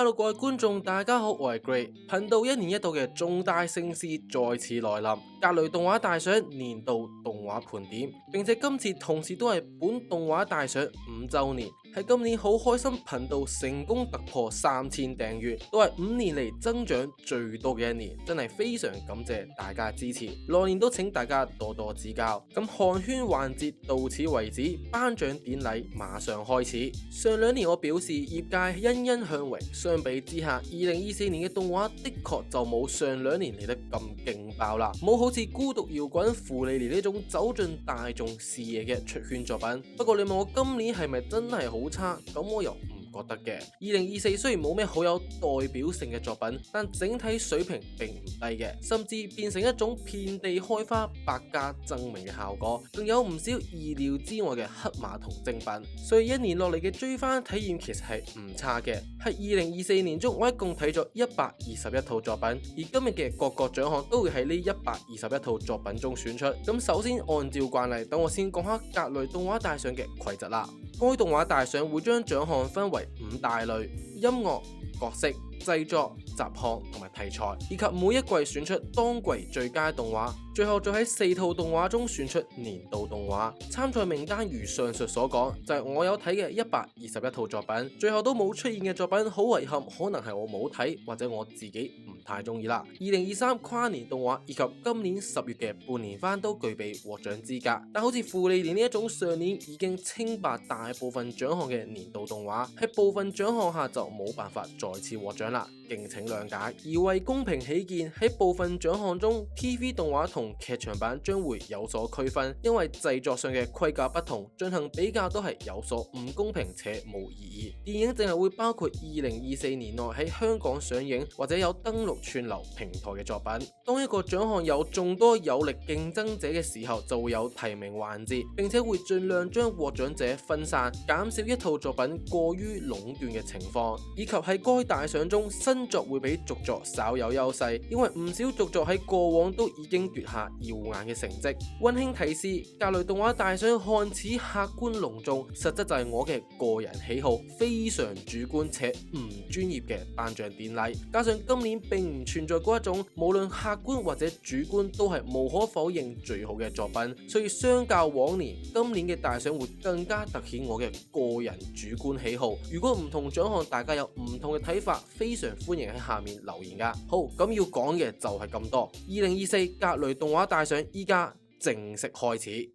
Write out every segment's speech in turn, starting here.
Hello，各位觀眾，大家好，我係 Gray。頻道一年一度嘅重大盛事再次來臨，格雷動畫大賞年度動畫盤點，並且今次同時都係本動畫大賞5週年。喺今年好開心，頻道成功突破3000訂閱，都係5年嚟增長最多嘅一年，真係非常感謝大家支持。來年都請大家多多指教。咁寒暄環節到此為止，頒獎典禮馬上開始。上2年我表示業界欣欣向榮，相比之下，2024年嘅動畫的確就冇上2年嚟得咁勁爆啦，冇好似孤獨搖滾、芙莉蓮呢種走進大眾視野嘅出圈作品。不過你問我今年係咪真係好差，咁我又唔覺得嘅。2024雖然冇咩好有代表性嘅作品，但整體水平並唔低嘅，甚至變成一種遍地開花、百家爭鳴嘅效果，仲有唔少意料之外嘅黑馬同精品。所以一年落嚟嘅追番體驗其實係唔差嘅。喺2024年中，我一共睇咗121套作品，而今日嘅各個獎項都會喺呢121套作品中選出。咁首先按照慣例，等我先講下格雷動畫大賞嘅規則啦。該動畫大賞會將獎項分為5大類：音樂、角色、製作、雜項同埋題材，以及每一季選出當季最佳動畫，最後再喺4套動畫中選出年度動畫。參賽名單如上述所講，就係我有睇嘅121套作品，最後都冇出現嘅作品，好遺憾，可能係我冇睇或者我自己唔太中意啦。2023跨年動畫以及今年10月嘅半年番都具備獲獎資格，但好似芙莉蓮呢一種上年已經稱霸大部分獎項嘅年度動畫，喺部分獎項下就冇辦法再次獲獎啦，敬請諒解。而為公平起見，喺部分獎項中 TV 動畫同劇場版將會有所區分，因為製作上嘅規格不同，進行比較都係有所唔公平且冇意義。電影淨係會包括2024年內喺香港上映或者有登陸串流平台嘅作品。當一個獎項有眾多有力競爭者嘅時候，就會有提名環節，並且會盡量將獲獎者分散，減少一套作品過於壟斷嘅情況，以及喺該大賞中新作會比續作稍有優勢，因為唔少續作喺過往都已經奪下耀眼嘅成績。溫馨提示：格雷動畫大賞看似客觀隆重，實質就係我嘅個人喜好，非常主觀且唔專業嘅頒獎典禮。加上今年並唔存在嗰一種無論客觀或者主觀都係無可否認最好嘅作品，所以相較往年，今年嘅大賞會更加凸顯我嘅個人主觀喜好。如果唔同獎項大家有唔同嘅睇法，非常歡迎喺下面留言噶。好，咁要講嘅就係咁多。2024格雷動畫大賞依家正式開始。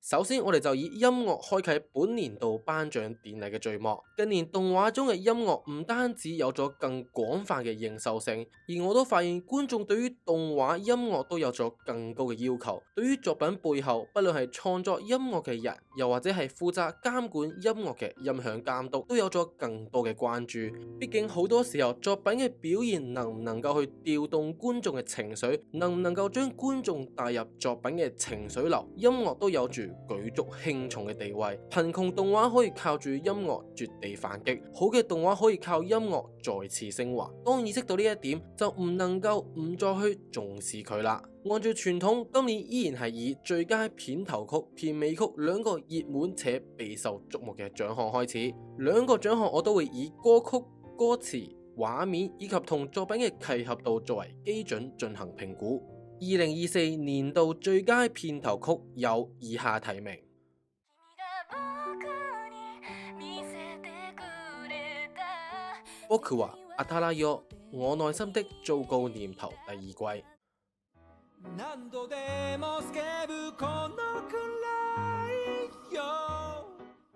首先，我哋就以音樂開啟本年度頒獎典禮嘅序幕。近年動畫中嘅音樂唔單止有咗更廣泛嘅認受性，而我都發現觀眾對於動畫音樂都有咗更高嘅要求。對於作品背後，不論係創作音樂嘅人，又或者係負責監管音樂嘅音響監督，都有咗更多嘅關注。畢竟好多時候，作品嘅表現能唔能夠去調動觀眾嘅情緒，能唔能夠將觀眾帶入作品嘅情緒流，音樂都有住舉足輕重嘅地位。貧窮動畫可以靠住音樂絕地反擊，好嘅動畫可以靠音樂再次升華。當意識到呢一點，就唔能夠唔再去重視佢啦。按照傳統，今年依然係以最佳片頭曲、片尾曲2個熱門且備受矚目嘅獎項開始。2個獎項我都會以歌曲、歌詞、畫面以及同作品嘅契合度作為基準進行評估。2024年度最佳片頭曲有以下提名：僕は当たらよ，我內心的糟糕念頭第2季。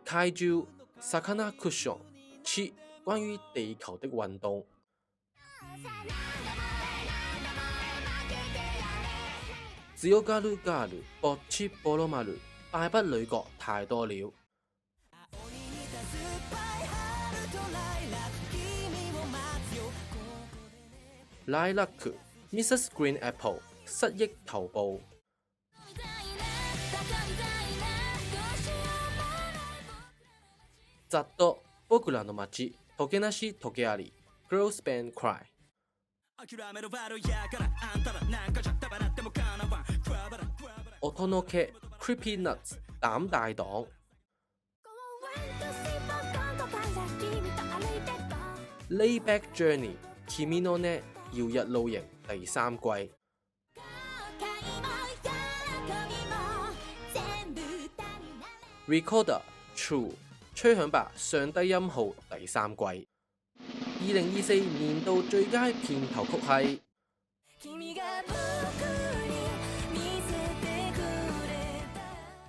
怪獣サカナクッション地，關於地球的運動。強がるガールぼっちぼろ丸，敗筆女角太多了。Lilac Mrs. Green Apple 失憶頭部。ざっと僕らの街溶けなし溶けあり Girls Band Cry。 音の毛 Creepy Nuts 膽大黨。 Layback Journey 君のね耀日露營第3季。 Recorder True 吹響吧上低音號第3季。2024年度最佳片頭曲係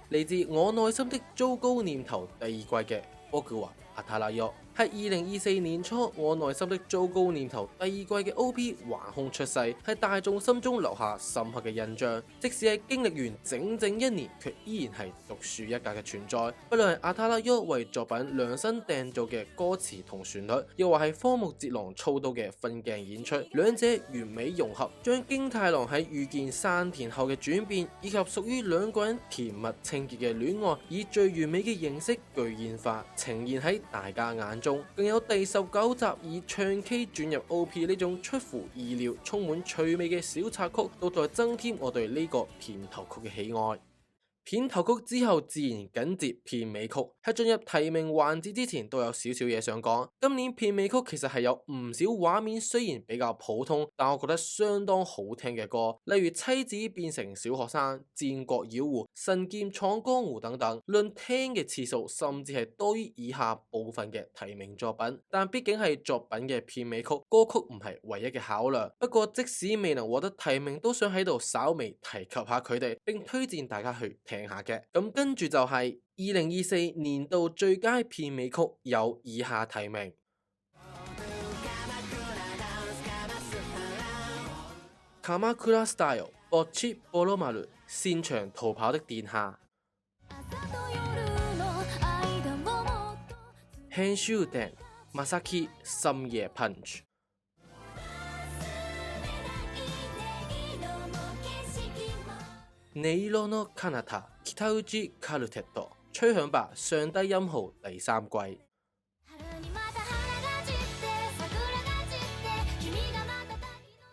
嚟自我內心的糟糕念頭第2季嘅僕は新しい係2024年初我內心的糟糕念頭第2季嘅 OP 橫空出世，喺大眾心中留下深刻嘅印象。即使係經歷完整整1年，卻依然係獨樹一格嘅存在。不論係新しい為作品量身訂造嘅歌詞同旋律，又或係荒木哲郎操刀嘅分鏡演出，兩者完美融合，將京太郎喺遇見山田後嘅轉變，以及屬於兩個人甜蜜清潔嘅戀愛，以最完美嘅形式具現化呈現喺大家眼中。更有第19集以唱 K 轉入 OP 呢種出乎意料、充滿趣味嘅小插曲，都再增添我對呢個片頭曲嘅喜愛。片頭曲之後自然緊接片尾曲，喺進入提名環節之前都有少少嘢想講。今年片尾曲其實係有唔少畫面，雖然比較普通，但我覺得相當好聽嘅歌，例如妻子變成小學生、戰國妖狐、神劍闖江湖等等。論聽嘅次數，甚至係多於以下部分嘅提名作品。但畢竟係作品嘅片尾曲，歌曲唔係唯一嘅考量。不過即使未能獲得提名，都想喺度稍微提及下佢哋，並推薦大家去聽下嘅。咁跟住就係2024年度最佳片尾曲有以下提名鎌倉 Style ぼっちぼろ丸擅長逃跑的殿下。編集點正木深夜パンチ。音色の彼方北内カルテット吹響吧上低音號第3季。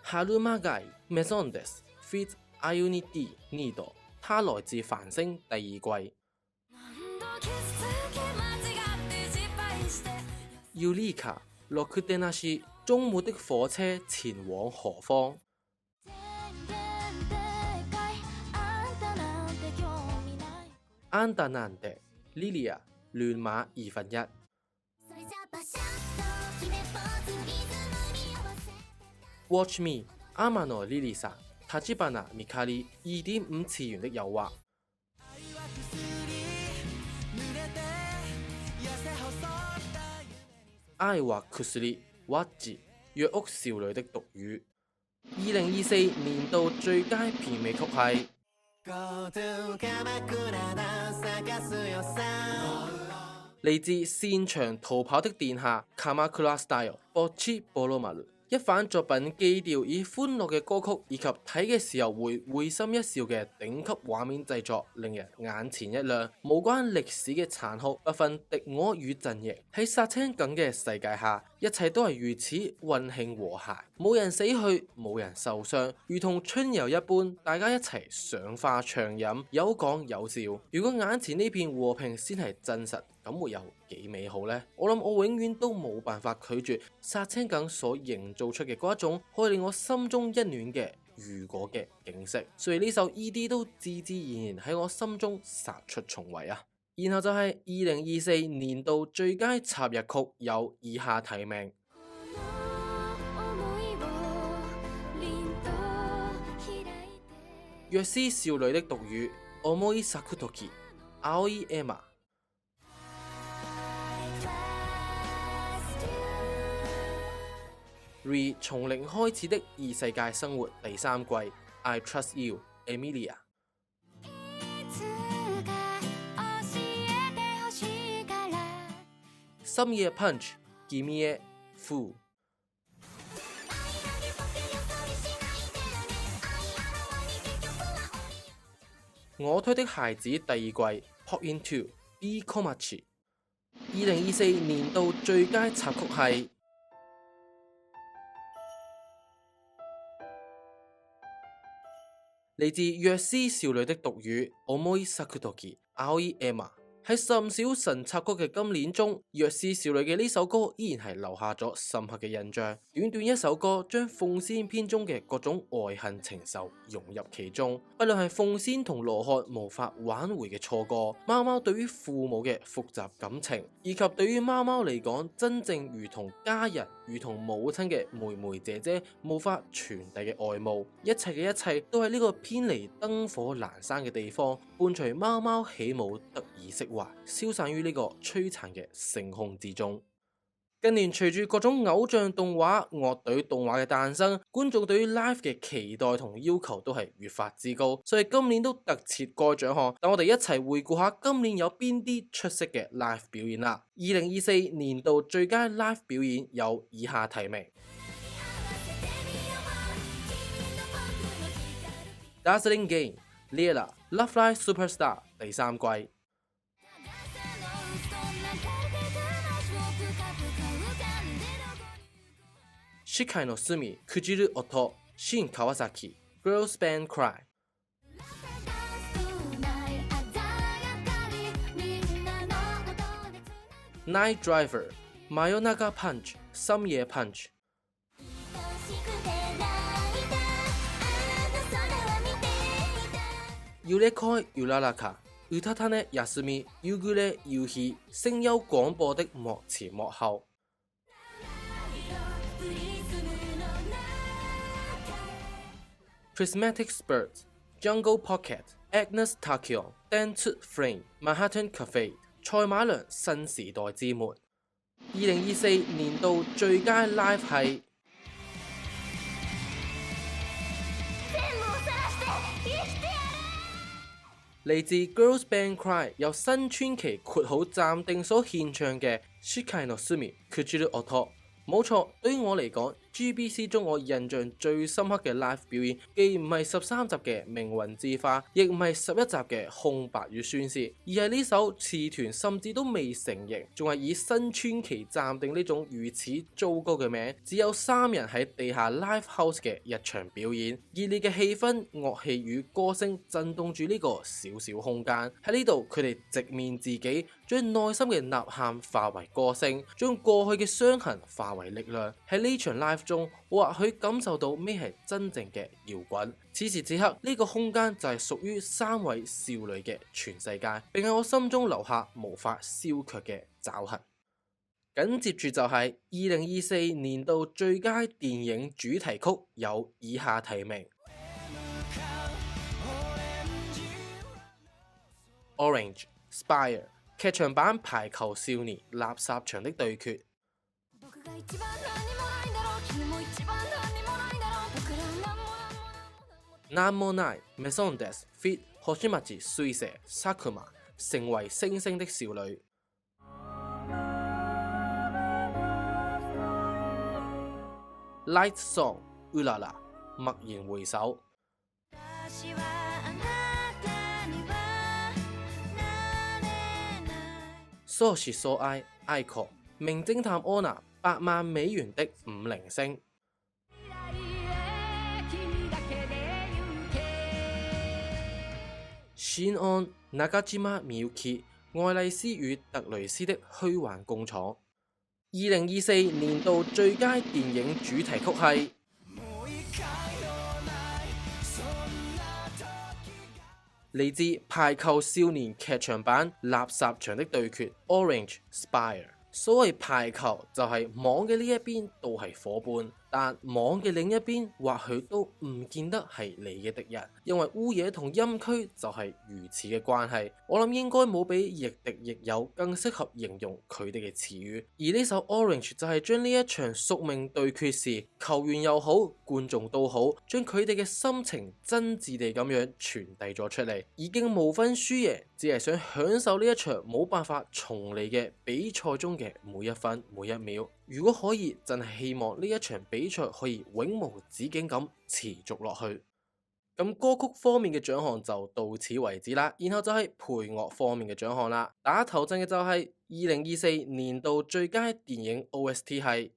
春まがいメゾンデス feat. IUNITY NIDO 他來自繁星第2季。ユリカろくでなし終末的火車前往何方。あんたなんてリリア亂馬1/2。Watch Me 天野リリサ立花みかり2.5次元的誘惑。愛は薬ワッチ藥屋少女的獨語。2024年度最佳片尾曲係嚟自擅長逃跑的殿下鎌倉 Style ぼっちぼろ丸。一反作品基調以歡樂嘅歌曲以及睇嘅時候會心一笑嘅頂級畫面製作，令人眼前一亮。無關歷史嘅殘酷，不分敵我與陣營，喺殺青梗嘅世界下，一切都係如此溫馨和諧，冇人死去，冇人受傷，如同春遊一般，大家一齊賞花暢飲，有講有笑。如果眼前呢片和平先係真實，咁會有幾美好呢？我諗我永遠都冇辦法拒絕殺青梗所營造出嘅嗰一種可以令我心中一暖嘅如果嘅景色，所以呢首 ED 都自自然然喺我心中殺出重圍啊！然後就係2024年度最佳插入曲有以下提名：若斯少女的獨語思い咲く時青いエマ。Re 從零開始的異世界生活第3季 I Trust You Emilia。 深夜 Punch 君へ Fu。 我推的孩子第2季 Pop Into B Komachi。2024年度最佳插曲係嚟自若斯少女的獨語思い咲く時青いエマ。喺甚少神插曲嘅今年中，若斯少女嘅呢首歌依然係留下咗深刻嘅印象。短短一首歌，將鳳仙篇中嘅各種愛恨情仇融入其中，不論係鳳仙同羅漢無法挽回嘅錯過，貓貓對於父母嘅複雜感情，以及對於貓貓嚟講真正如同家人、如同母親嘅妹妹姐姐無法傳遞嘅愛慕，一切嘅一切都喺呢個偏離燈火闌珊嘅地方，伴隨貓貓起舞得以釋懷，消散於呢個璀璨嘅星空之中。近年隨住各種偶像動畫、樂隊動畫嘅誕生，觀眾對於 live 嘅期待同要求都係越發之高，所以今年都特設該獎項。等我哋一齊回顧下今年有邊啲出色嘅 live 表演啦。2024年度最佳 live 表演有以下提名：Dazzling Game、Lia、Love Live Superstar 第3季。視界の隅朽ちる音新川崎 Girls Band Cry。 Night Driver 真夜中パンチ深夜パンチ。揺れ恋ゆららかうたた寝休み夕暮れ夕日聲優廣播的幕前幕後。Prismatic Spirits、Jungle Pocket、Agnes Takio、Dance Frame、Manhattan Cafe、賽馬娘新時代之門。2024年度最佳 live 係嚟自 Girls Band Cry 由新川崎括號暫定所獻唱嘅《視界の隅朽ちる音》。冇錯，對於我嚟講，GBC 中我印象最深刻嘅 live 表演，既唔係13集嘅命運之花，亦唔係11集嘅空白與宣泄，而係呢首次團甚至都未成型，仲係以新川崎暫定呢種如此糟糕嘅名，只有3人喺地下 live house 嘅一場表演，熱烈嘅氣氛、樂器與歌聲震動住呢個小小空間。喺呢度，佢哋直面自己，將內心嘅吶喊化為歌聲，將過去嘅傷痕化為力量。喺呢場 live 中，我或許感受到咩係真正嘅搖滾。此時此刻，呢個空間就係屬於3位少女嘅全世界，並喺我心中留下無法消卻嘅爪痕。緊接住就係2024年度最佳電影主題曲，有以下提名：Orange、Spire、劇場版排球少年垃圾場的對決。なんもないメソンデス feat. 星町水星佐久間成為星星的少女。Light Song うらら驀然回首。相思相愛愛子名偵探柯南8萬美元的5零星。先安中島みゆき愛麗絲與特蕾斯的虛幻工廠。2024年度最佳電影主題曲係嚟自排球少年劇場版垃圾場的對決 Orange Spire。所謂排球就係網嘅呢一邊都係夥伴，但網嘅另一邊或許都唔見得係你嘅敵人，因為烏野同陰區就係如此嘅關係。我諗應該冇比亦敵亦友更適合形容佢哋嘅詞語，而呢首 Orange 就係將呢一場宿命對決時，球員又好，觀眾都好，將佢哋嘅心情真摯地咁樣傳遞咗出嚟，已經無分輸贏，只係想享受呢一場冇辦法重嚟嘅比賽中嘅每一分每一秒。如果可以，真係希望呢一場比賽可以永無止境咁持續落去。咁歌曲方面嘅獎項就到此為止啦，然後就係配樂方面嘅獎項啦。打頭陣嘅就係2024年度最佳電影 OST 係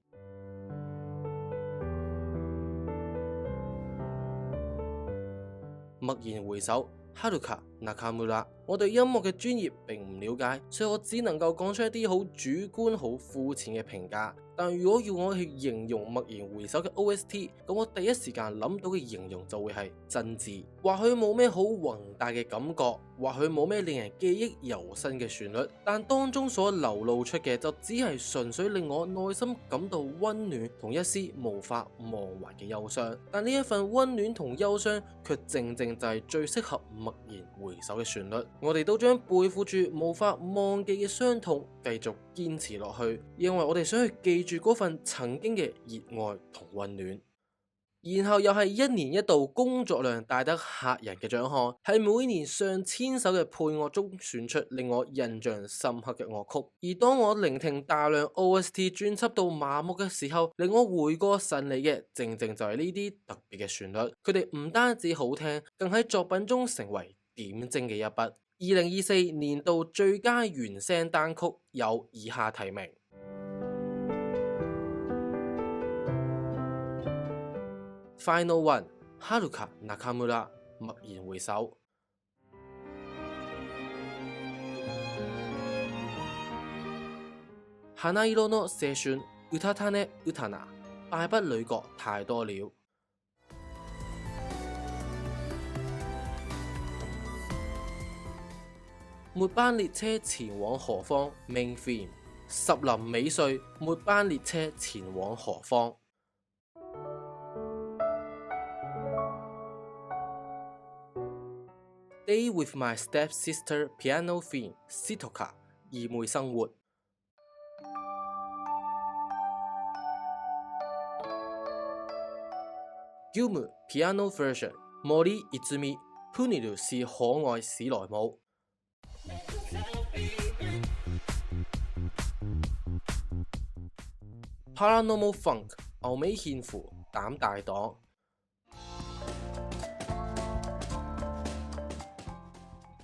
驀然回首 Haruka Nakamura。我對音樂嘅專業並唔了解，所以我只能夠講出一啲好主觀、好膚淺嘅評價。但如果要我去形容驀然回首嘅 OST，咁我第一時間諗到嘅形容就會係真摯。或許冇咩好宏大嘅感覺，或許冇咩令人記憶猶新嘅旋律，但當中所流露出嘅就只係純粹令我內心感到溫暖同一絲無法忘懷嘅憂傷。但呢一份溫暖同憂傷，卻正正就係最適合驀然回首嘅旋律。我哋都將背負住無法忘記嘅傷痛，繼續堅持落去，因為我哋想去記住嗰份曾經嘅熱愛同溫暖。然後又係一年一度工作量大得嚇人嘅獎項，係每年上千首嘅配樂中選出令我印象深刻嘅樂曲。而當我聆聽大量 OST 專輯到麻木嘅時候，令我回過神嚟嘅，正正就係呢啲特別嘅旋律。佢哋唔單止好聽，更喺作品中成為點睛嘅一筆。2024年度最佳原聲單曲有以下提名：Final One Haruka Nakamura 驀然回首，花色の青春うたたねうたな敗筆女角太多了。末班列車前往何方 Main Theme 十林美穗末班列車前往何方。Day with my stepsister piano theme Sitoka 二妹生活。Gumu piano version 森泉プニル是可愛史萊姆。Paranormal Funk 牛尾憲輔膽大黨。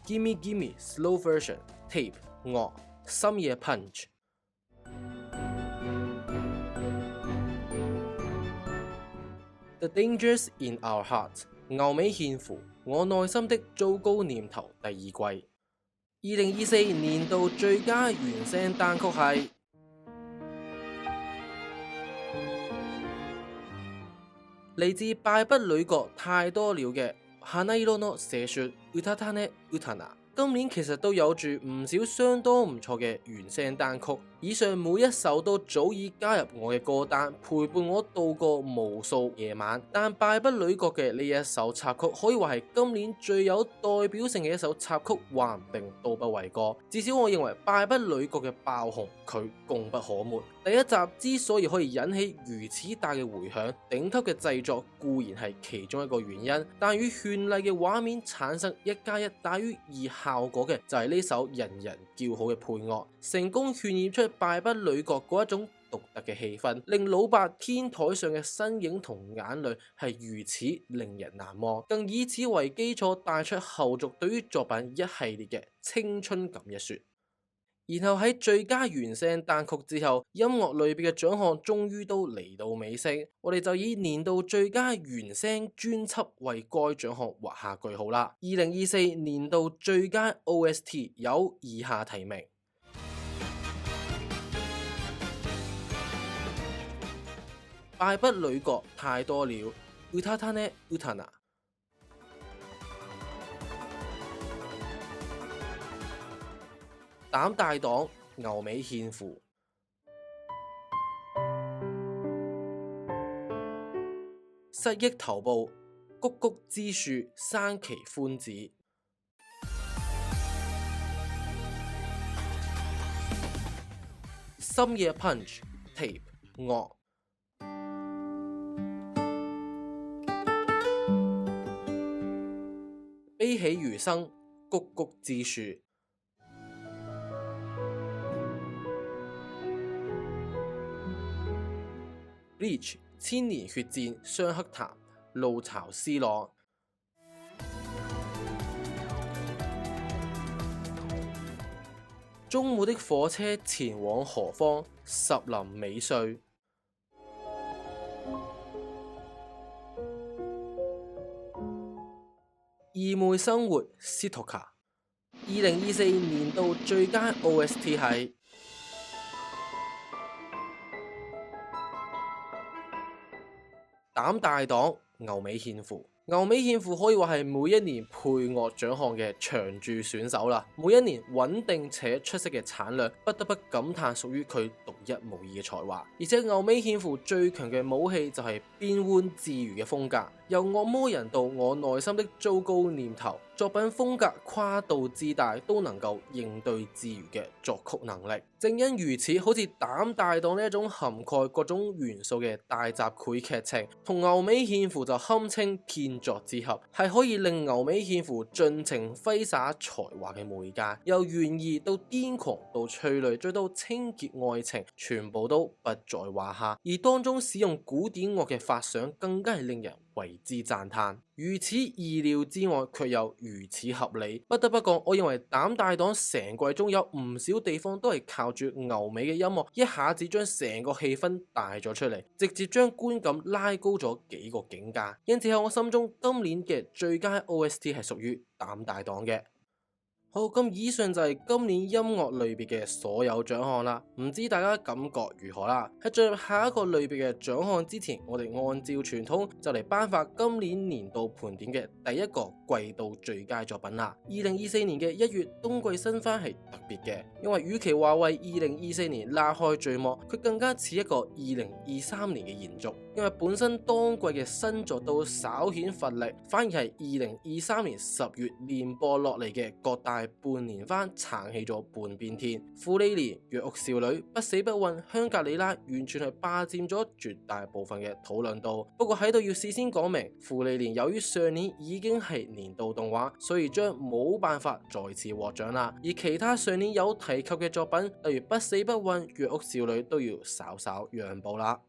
Gimme Gimme Slow Version Tape 樂深夜 Punch。The Dangers in Our Heart 牛尾憲輔我內心的糟糕念頭第二季。2024年度最佳原聲單曲係嚟自敗筆女角太多了嘅花色の青春うたたねうたな。今年其實都有住唔少相當唔錯嘅原聲單曲，以上每一首都早已加入我嘅歌單，陪伴我度過無數夜晚。但敗筆女角嘅呢一首插曲可以話係今年最有代表性嘅一首插曲，話唔定都不為過。至少我認為敗筆女角嘅爆紅，佢功不可沒。第一集之所以可以引起如此大嘅迴響，頂級嘅製作固然係其中一個原因，但與絢麗嘅畫面產生1+1大於2效果嘅就係呢首人人叫好嘅配樂，成功渲染出敗筆女角嗰一種獨特嘅氣氛，令老伯天台上嘅身影同眼淚係如此令人難忘，更以此為基礎帶出後續對於作品一系列嘅青春感一說。然後喺最佳原聲單曲之後，音樂類別嘅獎項終於都嚟到尾聲，我哋就以年度最佳原聲專輯為該獎項畫下句號啦。2024年度最佳 OST 有以下提名：敗筆女角太多了うたたねうたな。膽大黨牛尾憲輔。失憶頭部谷谷之樹山崎寬子。深夜 Punch Tape 樂。悲喜餘生谷谷之樹。Bleach 千年血戰雙黑潭路巢思朗。中午的火車前往何方？十林美穗。二妹生活 Sitoka。2024年度最佳 OST 係膽大黨牛尾憲輔。牛尾憲輔可以話係每一年配樂獎項嘅長駐選手啦，每一年穩定且出色嘅產量，不得不感嘆屬於佢獨一無二嘅才華。而且牛尾憲輔最強嘅武器就係變換自如嘅風格，由惡魔人到我內心的糟糕念頭，作品風格跨度之大，都能夠應對自如嘅作曲能力。正因如此，好似膽大黨呢一種涵蓋各種元素嘅大集繪劇情，同牛尾憲輔就堪稱天作之合，係可以令牛尾憲輔盡情揮灑才華嘅媒介，由懸疑到癲狂到催淚，再到清潔愛情，全部都不在話下。而當中使用古典樂嘅發想，更加係令人為之讚嘆。如此意料之外，卻又如此合理。不得不講，我認為膽大黨成季中有唔少地方都係靠住牛尾嘅音樂，一下子將成個氣氛帶咗出嚟，直接將觀感拉高咗幾個境界。因此喺我心中，今年嘅最佳 OST 係屬於膽大黨嘅。好，咁以上就係今年音樂類別嘅所有獎項啦，唔知大家感覺如何啦？喺進入下一個類別嘅獎項之前，我哋按照傳統就嚟頒發今年年度盤點嘅第一個季度最佳作品啦。2024年嘅1月冬季新番係特別嘅，因為與其話為2024年拉開序幕，佢更加似一個2023年嘅延續。因為本身當季嘅新作都稍顯乏力，反而係2023年10月連播落嚟嘅各大半年番撐起咗半邊天。芙莉蓮、藥屋少女、不死不運、香格里拉完全係霸佔咗絕大部分嘅討論度。不過喺度要事先講明，芙莉蓮由於上年已經係年度動畫，所以將冇辦法再次獲獎啦。而其他上年有提及嘅作品，例如不死不運、藥屋少女都要稍稍讓步啦。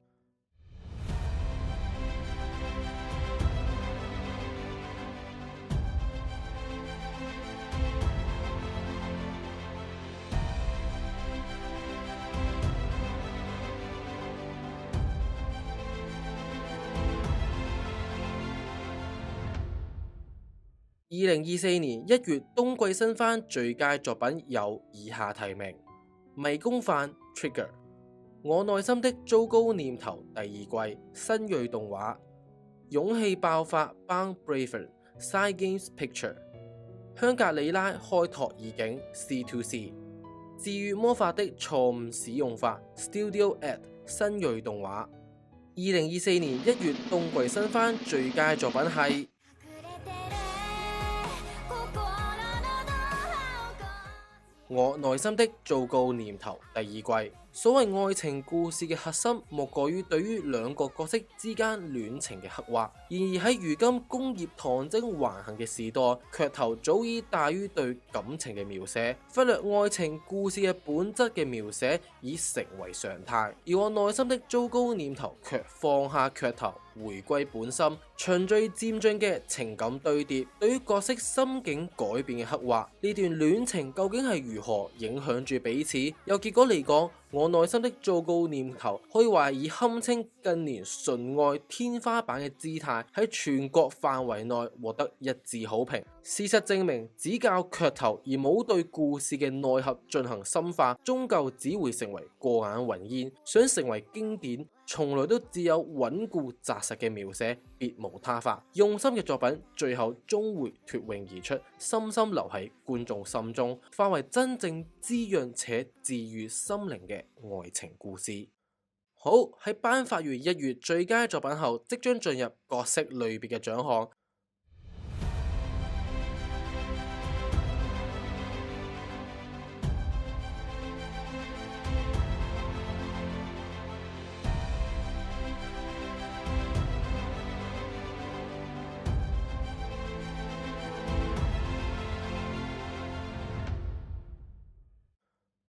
2024年1月冬季新番最佳作品有以下提名：迷宮飯 Trigger、我內心的糟糕念頭第二季新銳動畫、勇氣爆發 Bound Braver Side Games Picture、香格里拉開拓意境 C2C、治癒魔法的錯誤使用法 Studio Ed 新銳動畫。2024年1月冬季新番最佳作品係我內心的糟糕念頭第二季。所謂愛情故事嘅核心，莫過於對於兩個角色之間戀情嘅刻畫。然而喺如今工業糖精橫行嘅時代，噱頭早已大於對感情嘅描寫，忽略愛情故事嘅本質嘅描寫已成為常態。而我內心的糟糕念頭卻放下噱頭，回歸本心，循序漸進嘅情感堆疊，對於角色心境改變嘅刻畫，呢段戀情究竟係如何影響住彼此？由結果嚟講，我內心的糟糕念頭可以話以堪稱近年純愛天花板嘅姿態喺全國範圍內獲得一致好評。事實證明，只靠噱頭而冇對故事嘅內核進行深化，終究只會成為過眼雲煙。想成為經典，從來都只有穩固紮實嘅描寫，別無他法。用心嘅作品，最後終會脫穎而出，深深留喺觀眾心中，化為真正滋潤且治癒心靈嘅愛情故事。好，喺頒發完1月最佳作品後，即將進入角色類別嘅獎項。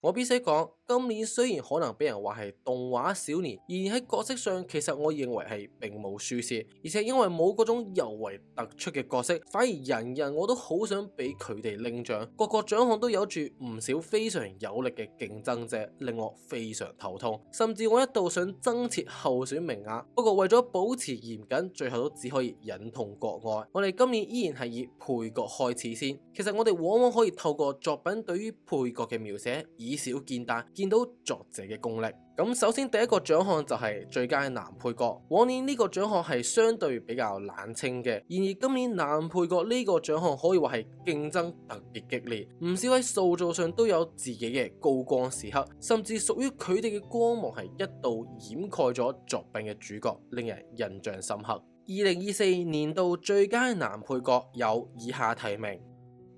我必須講，今年雖然可能俾人話係動畫少年，而喺角色上其實我認為係並冇輸蝕，而且因為冇嗰種尤為突出嘅角色，反而人人我都好想俾佢哋領獎，各個獎項都有住唔少非常有力嘅競爭者，令我非常頭痛，甚至我一度想增設候選名額，不過為咗保持嚴謹，最後都只可以忍痛割愛。我哋今年依然係以配角開始先，其實我哋往往可以透過作品對於配角嘅描寫，以小見大，見到作者嘅功力。咁首先第一個獎項就係最佳男配角，往年呢個獎項係相對比較冷清嘅，然而今年男配角呢個獎項可以話係競爭特別激烈，唔少喺塑造上都有自己嘅高光時刻，甚至屬於佢哋嘅光芒係一度掩蓋咗作品嘅主角，令人印象深刻。2024年度最佳男配角有以下提名：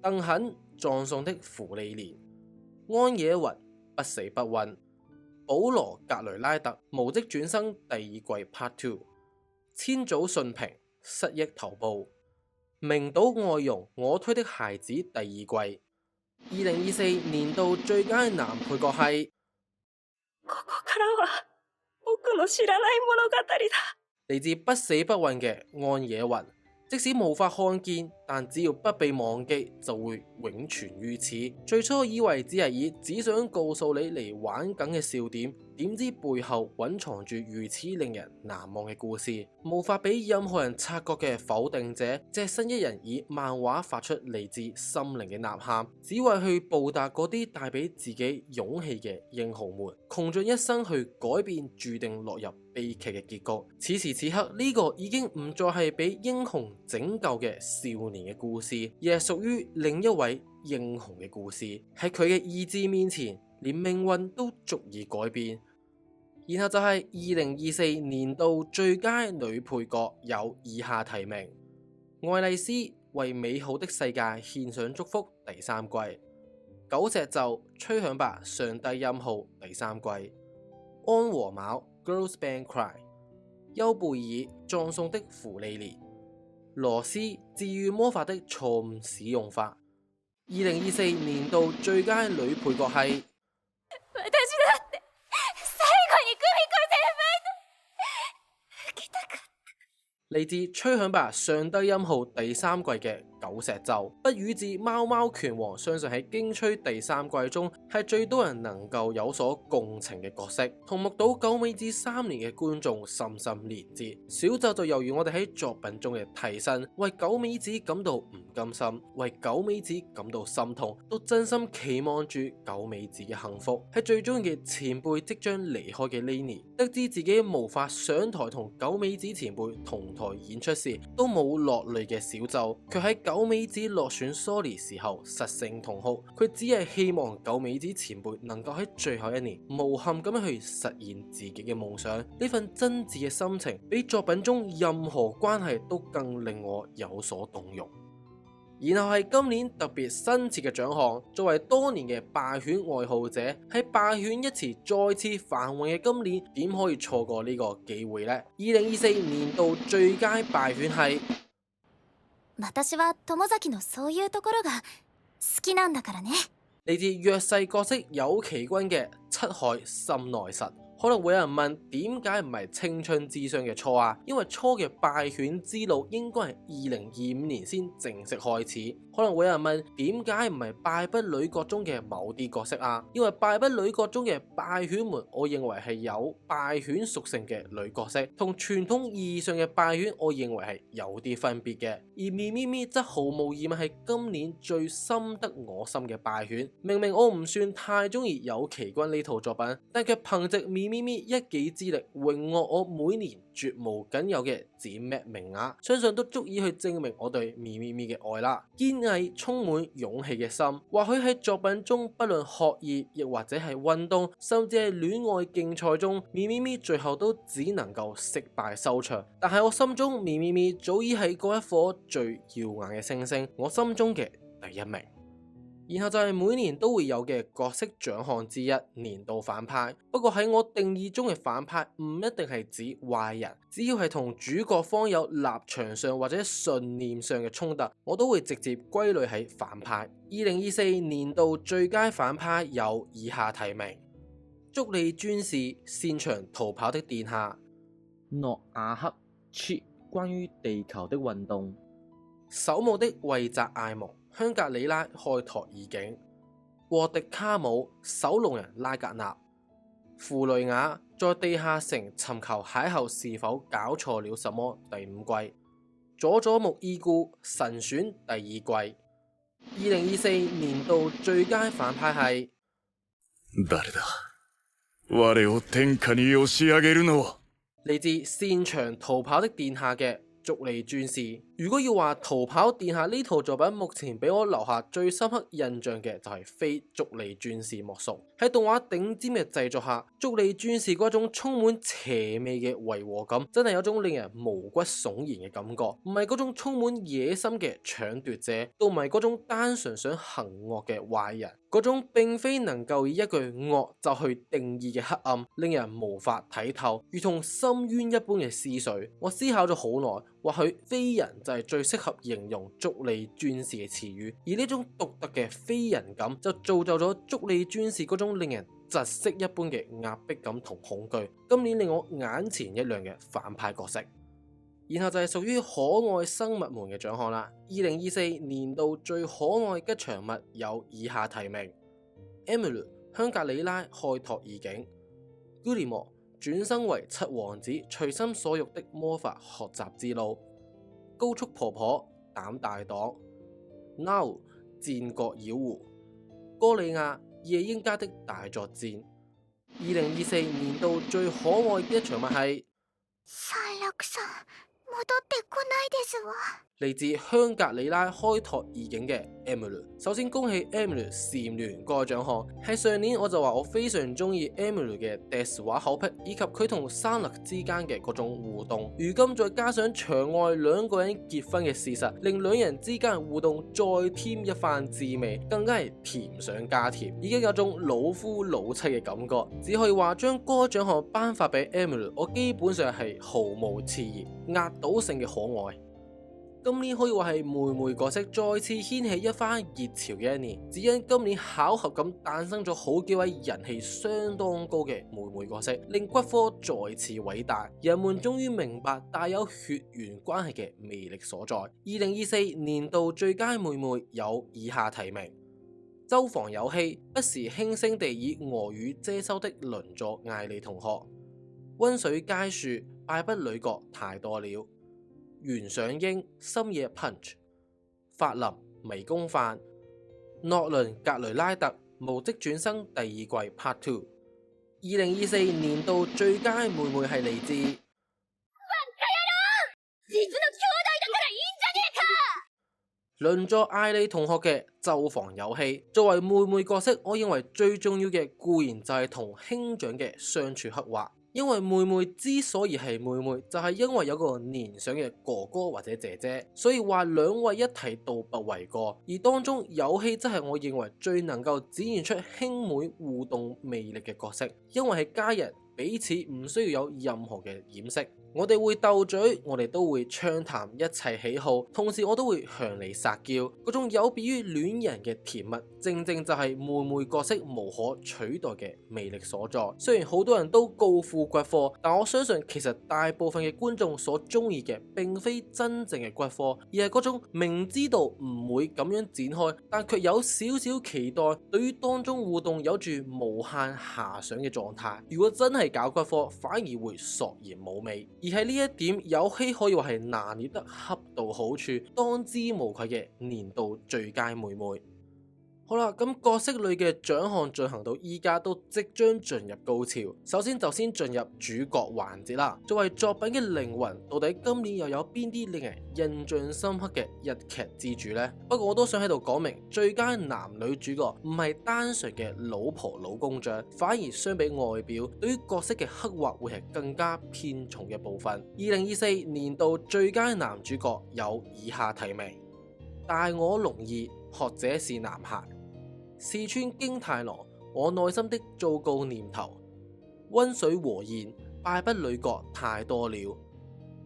鄧肯葬送的芙莉蓮、安野雲不死不溫、保羅格雷拉特無職轉生第二季 Part 2、千早順平失憶頭部、明島愛容我推的孩子第二季。2024年度最佳男配角係嚟自不死不溫嘅安野雲，即使無法看見，但只要不被忘記，就會永存於此。最初以為只係以只想告訴你嚟玩梗嘅笑點，點知背後蘊藏住如此令人難忘嘅故事。無法俾任何人察覺嘅否定者，隻身一人以漫畫發出嚟自心靈嘅吶喊，只為去報答嗰啲帶俾自己勇氣嘅英雄們，窮盡一生去改變注定落入悲劇嘅結局。此時此刻，呢個已經唔再係俾英雄拯救嘅少年嘅故事，而係屬於另一位英雄嘅故事。喺佢嘅意志面前，連命運都足以改變。然後就係2024年度最佳女配角有以下提名：愛麗絲為美好的世界獻上祝福第三季、久石奏吹響吧上帝音號第三季、安和昴 Girls Band Cry、丘貝爾葬送的芙莉蓮、羅斯治癒魔法的錯誤使用法。2024年度最佳女配角係嚟自吹響吧上帝音號第三季嘅久石奏。不語之貓貓拳王相信喺驚吹第三季中係最多人能夠有所共情嘅角色，同目睹九尾子3年嘅觀眾深深連接。小奏就猶如我哋喺作品中嘅替身，為九尾子感到唔甘心，為九尾子感到心痛，都真心期望住九尾子嘅幸福。喺最中意嘅前輩即將離開嘅呢年，得知自己無法上台同九尾子前輩同台演出時都冇落淚嘅小奏，卻喺九尾子落選 Sorry 時候失聲痛哭。佢只係希望九尾子前輩能夠喺最後一年無憾咁樣去實現自己嘅夢想。呢份真摯嘅心情，比作品中任何關係都更令我有所動容。然後係今年特別新設嘅獎項，作為多年嘅敗犬愛好者，喺敗犬一詞再次繁榮嘅今年，點可以錯過呢個機會呢？2024年度最佳敗犬係私は友崎のそういうところが好きなんだからね。嚟自弱勢角色有崎君嘅七海心內實。可能會有人問，點解唔係青春之傷嘅初啊？因為初嘅敗犬之路應該係2025年先正式開始。可能會有人問，點解唔係敗筆女角中嘅某啲角色啊？因為敗筆女角中嘅敗犬們，我認為係有敗犬屬性嘅女角色，同傳統意義上嘅敗犬，我認為係有啲分別嘅。而咪咪咪則毫無疑問係今年最深得我心嘅敗犬。明明我唔算太中意有崎君呢套作品，但卻憑藉咪咪咪一己之力榮獲我每年絕無僅有嘅展咩名額，相信都足以去證明我對咪咪咪嘅愛啦。堅毅充滿勇氣嘅心，或許喺作品中不論學業亦或者係運動，甚至係戀愛競賽中，咪咪咪最後都只能夠惜敗收場。但係我心中咪咪咪早已係嗰一顆最耀眼嘅星星，我心中嘅第一名。然後就係每年都會有嘅角色獎項之一年度反派。不過喺我定義中嘅反派唔一定係指壞人，只要係同主角方有立場上或者信念上嘅衝突，我都會直接歸類喺反派。2024年度最佳反派有以下提名：捉你專使擅長逃跑的殿下，諾亞克 Chip 關於地球的運動，守墓的惠澤艾蒙香格里拉開拓異境，沃迪卡姆守龍人拉格納，芙雷雅在地下城尋求邂逅是否搞錯了什麼第5季，佐佐木依姑神選第2季。2024年度最佳反派係誰だ？我を天下に押し上げるのは嚟自擅長逃跑的殿下嘅捉你專使。如果要話逃跑殿下呢套作品目前俾我留下最深刻印象嘅就係非捉你專使莫屬。喺動畫頂尖嘅製作下，捉你專使嗰種充滿邪味嘅違和感，真係有種令人毛骨悚然嘅感覺。唔係嗰種充滿野心嘅搶奪者，都唔係嗰種單純想行惡嘅壞人。嗰種並非能夠以一句惡就去定義嘅黑暗，令人無法睇透，如同深淵一般嘅思緒。我思考咗好耐，或許非人就係最適合形容捉你專使嘅詞語，而呢種獨特嘅非人感就造就咗捉你專使嗰種令人窒息一般嘅壓迫感同恐懼。今年令我眼前一亮嘅反派角色。然後就係屬於可愛生物們嘅獎項啦。2024年度最可愛吉祥物有以下提名：艾米麗香格里拉開拓異境，古利莫轉生為七王子隨心所欲的魔法學習之路，高速婆婆膽大黨，Now 戰國妖狐，歌利亞夜鷹家的大作戰。2024年度最可愛吉祥物係サイラクさん戻ってこないですわ。嚟自香格里拉開拓異境嘅 Emily。首先恭喜 Emily 蟬聯個獎項。喺上年我就話我非常中意 Emily 嘅 Des 話口癖，以及佢同山勒之間嘅嗰種互動。如今再加上場外兩個人結婚嘅事實，令兩人之間嘅互動再添一番滋味，更加係甜上加甜，已經有種老夫老妻嘅感覺。只可以話將個獎項頒發俾 Emily， 我基本上係毫無遲疑，壓倒性嘅可愛。今年可以話係妹妹角色再次掀起一番熱潮嘅一年，只因今年巧合咁誕生咗好幾位人氣相當高嘅妹妹角色，令骨科再次偉大，人們終於明白帶有血緣關係嘅魅力所在。2024年度最佳妹妹有以下提名：周防有希不時輕聲地以俄語遮羞的鄰座艾莉同學，溫水佳樹敗筆女角太多了，袁上英深夜 punch， 法林迷宮飯，諾倫格雷拉特無職轉生第2季 Part 2。2024年度最佳妹妹係嚟自鄰座艾莉同學嘅周防有希。作為妹妹角色，我認為最重要嘅固然就係同兄長嘅相處刻畫。因為妹妹之所以係妹妹，就係因為有個年長嘅哥哥或者姐姐，所以話兩位一提都不為過。而當中有希則係我認為最能夠展現出兄妹互動魅力嘅角色，因為係家人，彼此唔需要有任何嘅掩飾。我哋會鬥嘴，我哋都會暢談一切喜好，同時我都會向你撒嬌，嗰種有別於戀人嘅甜蜜，正正就係妹妹角色無可取代嘅魅力所在。雖然好多人都高呼骨科，但我相信其實大部分嘅觀眾所中意嘅，並非真正嘅骨科，而係嗰種明知道唔會咁樣展開，但卻有少少期待，對於當中互動有住無限遐想嘅狀態。如果真係搞骨科，反而會索然無味。而喺呢一點，有希可以話係拿捏得恰到好處，當之無愧嘅年度最佳妹妹。好啦，咁角色類嘅獎項進行到依家都即將進入高潮，首先就先進入主角環節啦。作為作品嘅靈魂，到底今年又有邊啲令人印象深刻嘅日劇之主呢？不過我都想喺度講明，最佳男女主角唔係單純嘅老婆老公獎，反而相比外表，對於角色嘅刻畫會係更加偏重嘅部分。2024年度最佳男主角有以下提名：大我龍二，學者是男孩。四川京太郎，我內心的糟糕念頭。溫水和焰，敗筆女角太多了。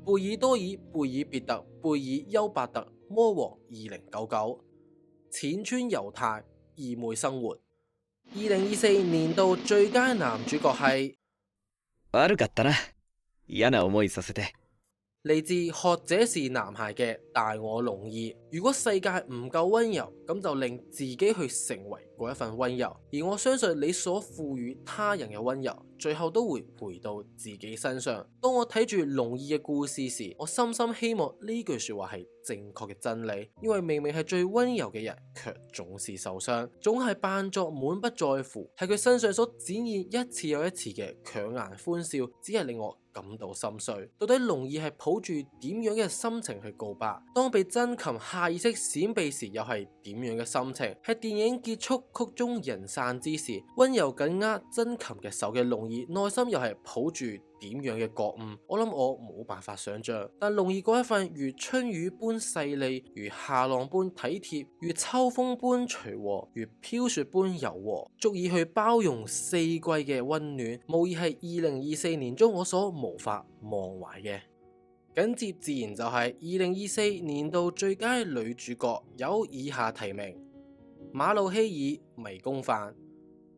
貝爾多爾、貝爾別特、貝爾丘伯特，魔王2099。淺川猶太，義妹生活。2024年度最佳男主角係悪かったな。嫌な思いさせて。嚟自學者是男孩嘅大我龍二。如果世界唔夠溫柔，咁就令自己去成為嗰一份溫柔。而我相信你所賦予他人嘅溫柔，最後都會回到自己身上。當我睇住龍二嘅故事時，我深深希望呢句說話係正確嘅真理，因為明明係最溫柔嘅人，卻總是受傷，總係扮作滿不在乎。係佢身上所展現一次又一次嘅強顏歡笑，只係令我感到心碎。到底龍二係抱住點樣嘅心情去告白？當被真琴下意識閃避時，又係點樣嘅心情？喺電影結束曲終人散之時，溫柔緊握真琴嘅手嘅龍二，內心又係抱住點樣嘅覺悟？我諗我冇辦法想象。但龍二嗰一份如春雨般細膩，如夏浪般體貼，如秋風般隨和，如飄雪般柔和，足以去包容四季嘅溫暖，無疑係2024年中我所無法忘懷嘅。緊接自然就係2024年度最佳女主角有以下提名：馬路希爾迷宮飯、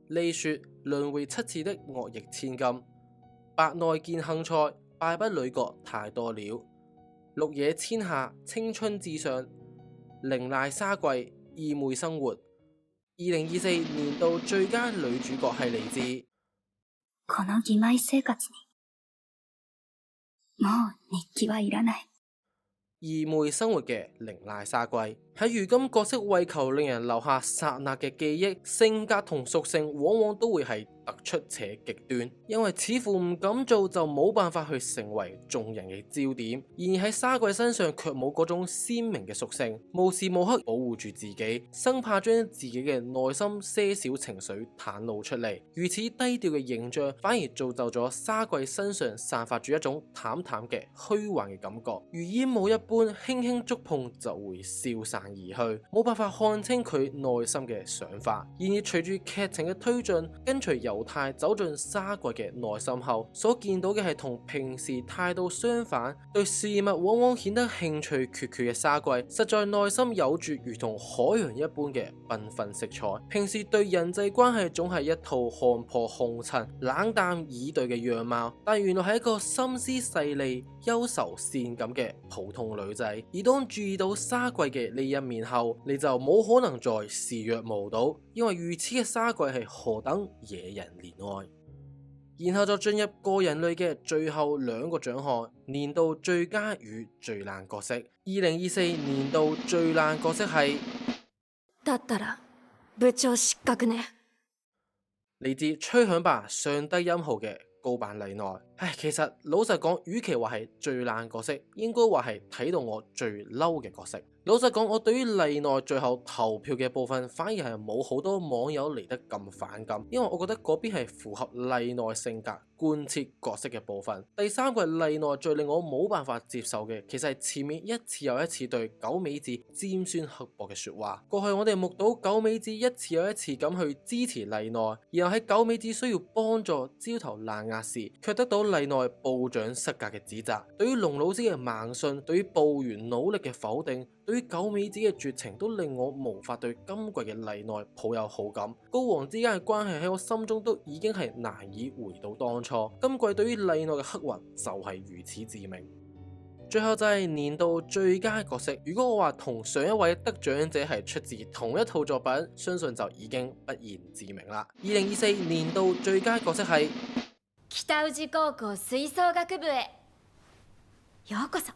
莉雪輪迴7次的惡役千金、白內見幸賽敗筆女角太多了、綠野千夏青春至上、綾瀨沙貴義妹生活。2024年度最佳女主角係嚟自この義妹生活にもう日記はいらない。義妹生活嘅綾瀨沙貴喺如今角色為求令人留下剎那嘅記憶，性格同屬性往往都會係突出且極端，因為似乎唔敢做就冇辦法去成為眾人嘅焦點。然而喺沙貴身上卻冇嗰種鮮明嘅屬性，無時無刻保護住自己，生怕將自己嘅內心些少情緒袒露出嚟。如此低調嘅形象，反而造就咗沙貴身上散發住一種淡淡嘅虛幻嘅感覺，如煙霧一般，輕輕觸碰就會消散而去，冇辦法看清佢內心嘅想法。然而隨住劇情嘅推進，跟隨猶太走進沙貴嘅內心後，所見到嘅係同平時態度相反，對事物往往顯得興趣缺缺嘅沙貴，實在內心有住如同海洋一般嘅繽紛色彩。平時對人際關係總係一套看破紅塵、冷淡以對嘅樣貌，但原來係一個心思細膩、憂愁善感嘅普通女仔。而當注意到沙貴嘅呢一面後，你就冇可能再視若無睹，因為如此嘅沙貴係何等惹人憐愛。然後就進入個人類嘅最後兩個獎項：年度最佳與最爛角色。2024年度最爛角色係だったら部長失格ね。嚟自吹響吧上低音號嘅高坂麗奈。其實老實講，與其話係最爛角色，應該話係睇到我最嬲嘅角色。老實講，我對於麗奈最後投票嘅部分，反而係冇好多網友嚟得咁反感，因為我覺得嗰邊係符合麗奈性格貫徹角色嘅部分。第三個係麗奈最令我冇辦法接受嘅，其實係前面一次又一次對九美子尖酸刻薄嘅說話。過去我哋目睹九美子一次又一次咁去支持麗奈，然後喺九美子需要幫助焦頭爛額時，卻得到麗奈部長失格嘅指責。對於龍老師嘅盲信，對於部員努力嘅否定，對於九美子嘅絕情，都令我無法對今季嘅麗奈抱有好感。高皇之間嘅關係喺我心中都已經係難以回到當初。今季對於麗奈嘅黑雲就係如此致命。最後就係年度最佳角色。如果我話同上一位得獎者係出自同一套作品，相信就已經不言自明啦。2024年度最佳角色係北宇治高校吹奏楽部へようこそ。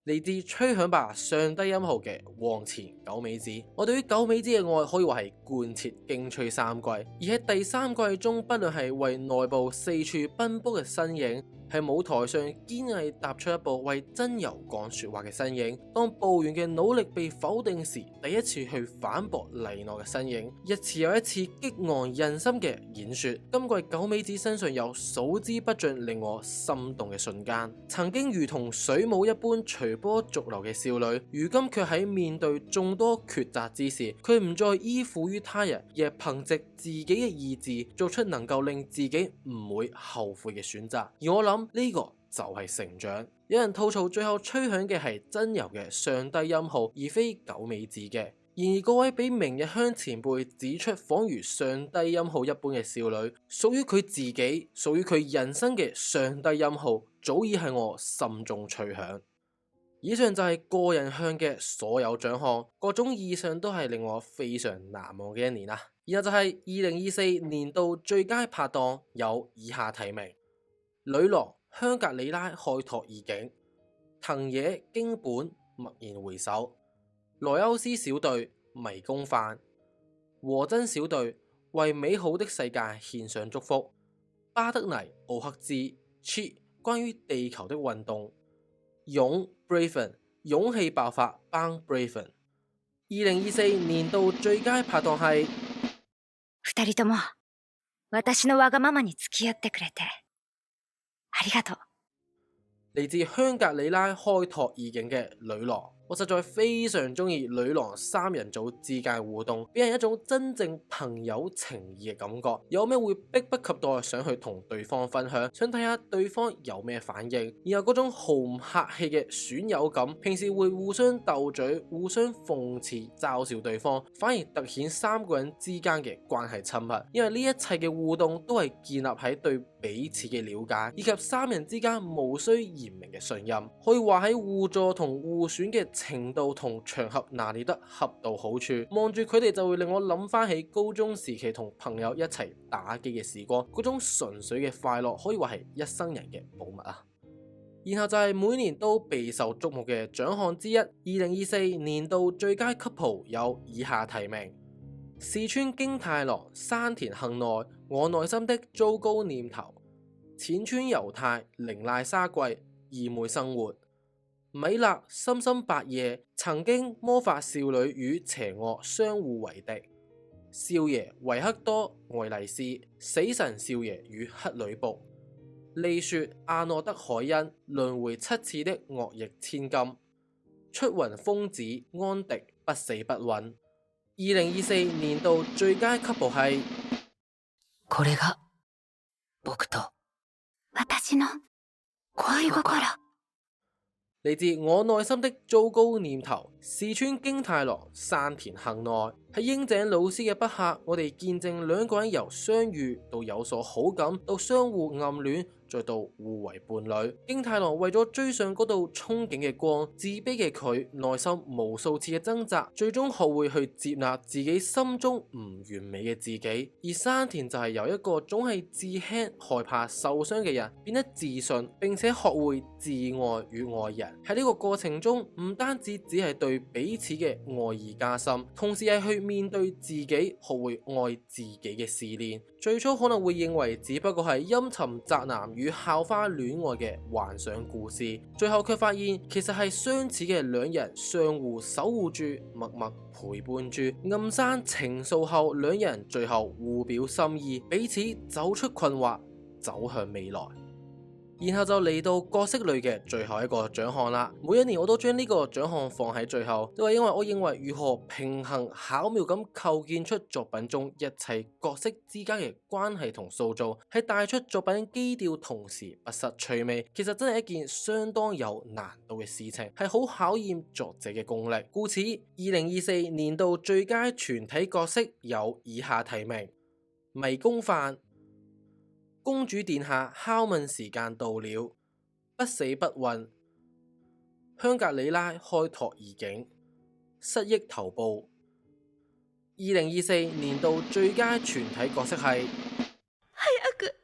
嚟自吹響吧上低音號嘅往前九美子。我對於九美子嘅愛可以話係貫徹勁吹3季，而喺第3季中，不論係為內部四處奔波嘅身影，喺舞台上堅毅踏出一步為真由講說話嘅身影。當部員嘅努力被否定時，第一次去反駁麗奈嘅身影，一次又一次激昂人心嘅演說。今季九美子身上有數之不盡令我心動嘅瞬間。曾經如同水母一般隨波逐流嘅少女，如今卻喺面對眾多抉擇之時，佢唔再依附於他人，而係憑藉自己嘅意志做出能夠令自己唔會後悔嘅選擇。而我諗呢個就係成長。有人吐槽最後吹響嘅係真由嘅上低音號，而非九美子嘅。然而各位俾明日香前輩指出仿如上低音號一般嘅少女，屬於佢自己，屬於佢人生嘅上低音號，早已係我心中吹響。以上就係個人向嘅所有獎項，各種意義上都係令我非常難忘嘅一年啦。然後就係2024年度最佳拍檔有以下提名：女郎香格里拉開拓意境，藤野京本驀然回首，萊歐斯小隊迷宮飯，和真小隊為美好的世界獻上祝福，巴德尼奧克茲 Chi 關於地球的運動，勇 Braven 勇氣爆發邦 Braven。2024年度最佳拍檔係二人とも私のわがままに付き合ってくれてありがとう。嚟自香格里拉開拓意境嘅女郎。我實在非常中意女郎三人組之間嘅互動，俾人一種真正朋友情誼嘅感覺。有咩會迫不及待想去同對方分享，想睇下對方有咩反應。然後嗰種毫唔客氣嘅損友感，平時會互相鬥嘴、互相諷刺、嘲笑對方，反而突顯三個人之間嘅關係親密。因為呢一切嘅互動都係建立喺對彼此嘅了解，以及三人之間無需言明嘅信任。可以話喺互助同互損嘅程度同場合拿捏得恰到好處，望住佢哋就會令我諗翻起高中時期同朋友一齊打機嘅時光，嗰種純粹嘅快樂可以話係一生人嘅寶物啊！然後就係每年都備受矚目嘅獎項之一，2024年度最佳 couple 有以下提名：視川京太郎、山田杏奈，我內心的糟糕念頭；淺川由太、綾瀨沙貴，二妹生活；米勒深深白夜，曾經魔法少女與邪惡相互為敵；少爺維克多愛麗絲，死神少爺與黑女僕；利雪阿諾德海恩，輪迴7次的惡役千金；出雲瘋子安迪不死不穩。2024年度最佳 couple 係これが僕と私の戀心。嚟自我內心的糟糕念頭，視川京太郎、山田杏奈。喺櫻井老師嘅筆下，我哋見證兩個人由相遇到有所好感，到相互暗戀，再到互為伴侶。京太郎為咗追上嗰道憧憬嘅光，自卑嘅佢內心無數次嘅掙扎，最終學會去接納自己心中唔完美嘅自己。而山田就係由一個總係自輕、害怕受傷嘅人，變得自信，並且學會自愛與愛人。喺呢個過程中，唔單止只係對彼此嘅愛意加深，同時係去面對自己，學會愛自己嘅試煉。最初可能會認為只不過係陰沉宅男與校花戀愛嘅幻想故事，最後卻發現其實係相似嘅兩人相互守護住，默默陪伴住，暗生情愫後，兩人最後互表心意，彼此走出困惑，走向未來。然後就嚟到角色類嘅最後一個獎項啦。每一年我都將呢個獎項放喺最後，都係因為我認為如何平衡巧妙咁構建出作品中一切角色之間嘅關係同塑造，喺帶出作品基調同時不失趣味，其實真係一件相當有難度嘅事情，係好考驗作者嘅功力。故此2024年度最佳全體角色有以下提名：迷宮飯、公主殿下拷問時間到了，不死不運，香格里拉開拓意境，失憶頭部。2024年度最佳全體角色係早く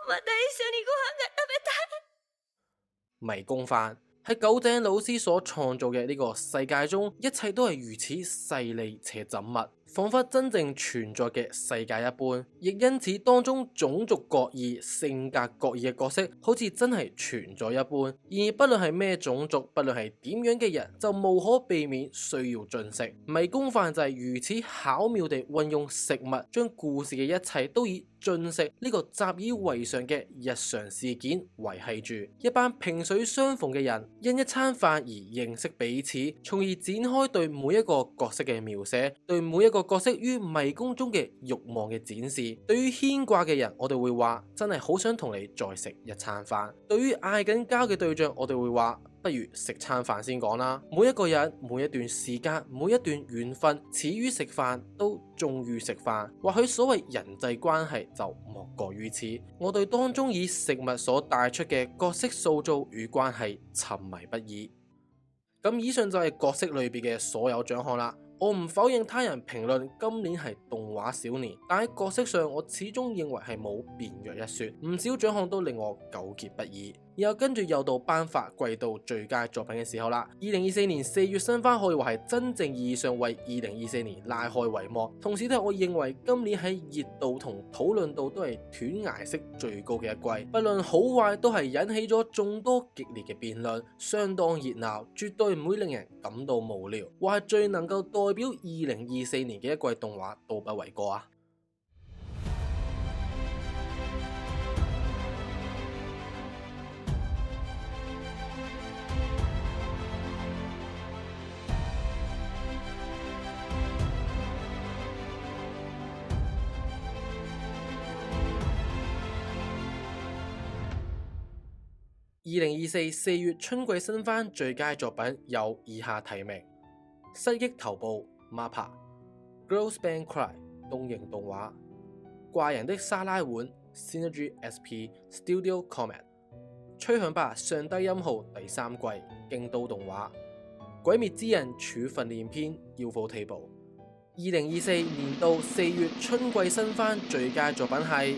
また一緒にご飯が食べたい。迷宮飯。喺九井老師所創造嘅呢個世界中，一切都係如此細膩且縝密，彷彿真正存在嘅世界一般，亦因此當中種族各異、性格各異嘅角色，好似真係存在一般。然而，不論係咩種族，不論係點樣嘅人，就無可避免需要進食。迷宮飯就係如此巧妙地運用食物，將故事嘅一切都以進食呢個習以為常嘅日常事件維繫住一班萍水相逢嘅人，因一餐飯而認識彼此，從而展開對每一個角色嘅描寫，對每一個角色於迷宮中嘅慾望嘅展示。對於牽掛嘅人，我哋會話真係好想同你再食一餐飯；對於嗌緊交嘅對象，我哋會話不如食餐飯先講啦。每一個人、每一段時間、每一段緣分，始於食飯，都終於食飯。或許所謂人際關係就莫過於此。我對當中以食物所帶出嘅角色塑造與關係沉迷不已。咁以上就係角色類別嘅所有獎項啦。我唔否認他人評論今年係動畫小年，但喺角色上我始終認為係冇辯約一說，唔少獎項都令我糾結不已。然後跟住又到頒發季度最佳作品嘅時候啦。2024年4月新番可以話係真正意義上為2024年拉開帷幕，同時都係我認為今年喺熱度同討論度都係斷崖式最高嘅一季，不論好壞都係引起咗眾多激烈嘅辯論，相當熱鬧，絕對唔會令人感到無聊，話係最能夠代表2024年嘅一季動畫都不為過啊。2024 4月春季新番最佳作品有以下提名：失憶頭部 MAPPA、Girls Band Cry 東映動畫、怪人的沙拉碗 Synergy SP Studio Comment、吹響吧上低音號第3季京都動畫、鬼滅之刃處訓練篇 Ufotable。2024年度4月春季新番最佳作品係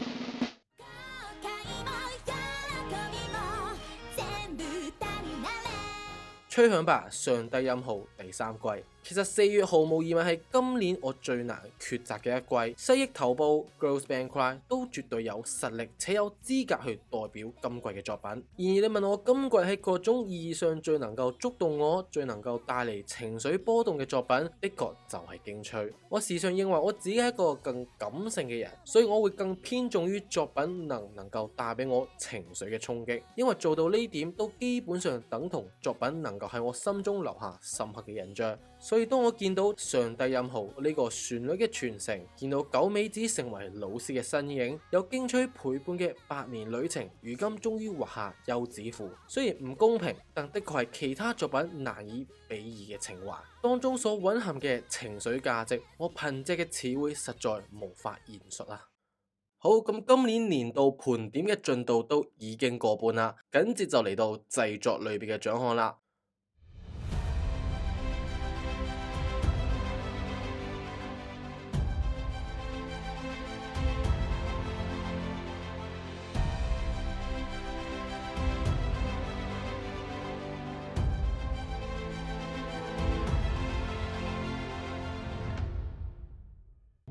吹響吧上低音號第3季。其實4月毫無疑問係今年我最難抉擇嘅一季，失憶頭部、Girls Band Cry 都絕對有實力且有資格去代表今季嘅作品。然而你問我今季喺各種意義上最能夠觸動我、最能夠帶嚟情緒波動嘅作品，的確就係勁吹。我時常認為我自己係一個更感性嘅人，所以我會更偏重於作品能夠帶俾我情緒嘅衝擊，因為做到呢點都基本上等同作品能夠喺我心中留下深刻嘅印象。所以當我見到上低音號呢個旋律嘅傳承，見到九美子成為老師嘅身影，有京吹陪伴嘅8年旅程，如今終於畫下休止符。雖然唔公平，但的確係其他作品難以比擬嘅情懷，當中所蘊含嘅情緒價值，我貧瘠嘅詞彙實在無法言述啊！好，咁今年年度盤點嘅進度都已經過半啦，緊接就嚟到製作類別嘅獎項啦。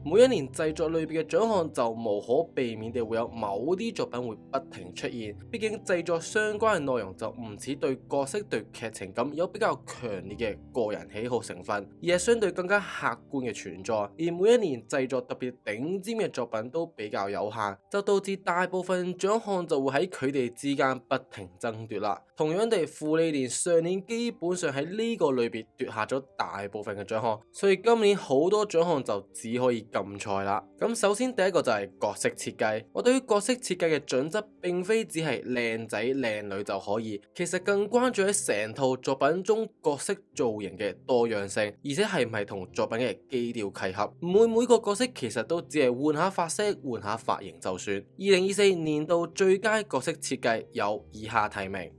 每一年製作類別嘅獎項就無可避免地會有某啲作品會不停出現，畢竟製作相關嘅內容就唔似對角色對劇情咁有比較強烈嘅個人喜好成分，而係相對更加客觀嘅存在。而每一年製作特別頂尖嘅作品都比較有限，就導致大部分獎項就會喺佢哋之間不停爭奪啦。同樣地，芙莉蓮上年基本上喺呢個類別奪下咗大部分嘅獎項，所以今年好多獎項就只可以禁賽啦。咁首先第一個就係角色設計，我對於角色設計嘅準則並非只係靚仔靚女就可以，其實更關注喺成套作品中角色造型嘅多樣性，而且係唔係同作品嘅基調契合。唔會每個角色其實都只係換下髮色、換下髮型就算。2024年度最佳角色設計有以下提名：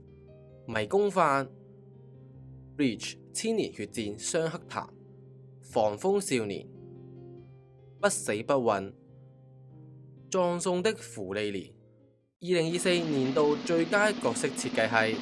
迷宮飯、Bleach 千年血戰雙黑潭、防風少年、不死不允、葬送的芙莉蓮。2024年度最佳角色設計係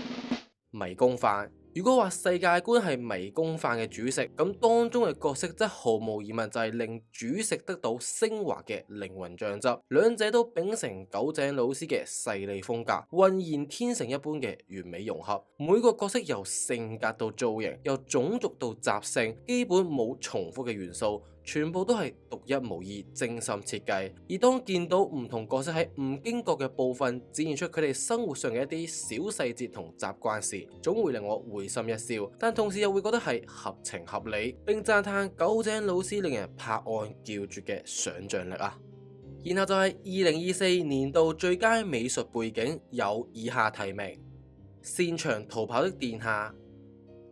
迷宮飯如果話世界觀係迷宮飯嘅主食，咁當中嘅角色則毫無疑問就係令主食得到升華嘅靈魂醬汁，兩者都秉承九井老師嘅細膩風格，渾然天成一般嘅完美融合。每個角色由性格到造型，由種族到習性，基本冇重複嘅元素，全部都係獨一無二、精心設計。而當見到唔同角色喺唔經覺嘅部分展現出佢哋生活上嘅一啲小細節同習慣時，總會令我會心一笑，但同時又會覺得係合情合理，並讚嘆九井老師令人拍案叫絕嘅想像力啊！然後就係2024年度最佳美術背景有以下提名：擅長逃跑的殿下、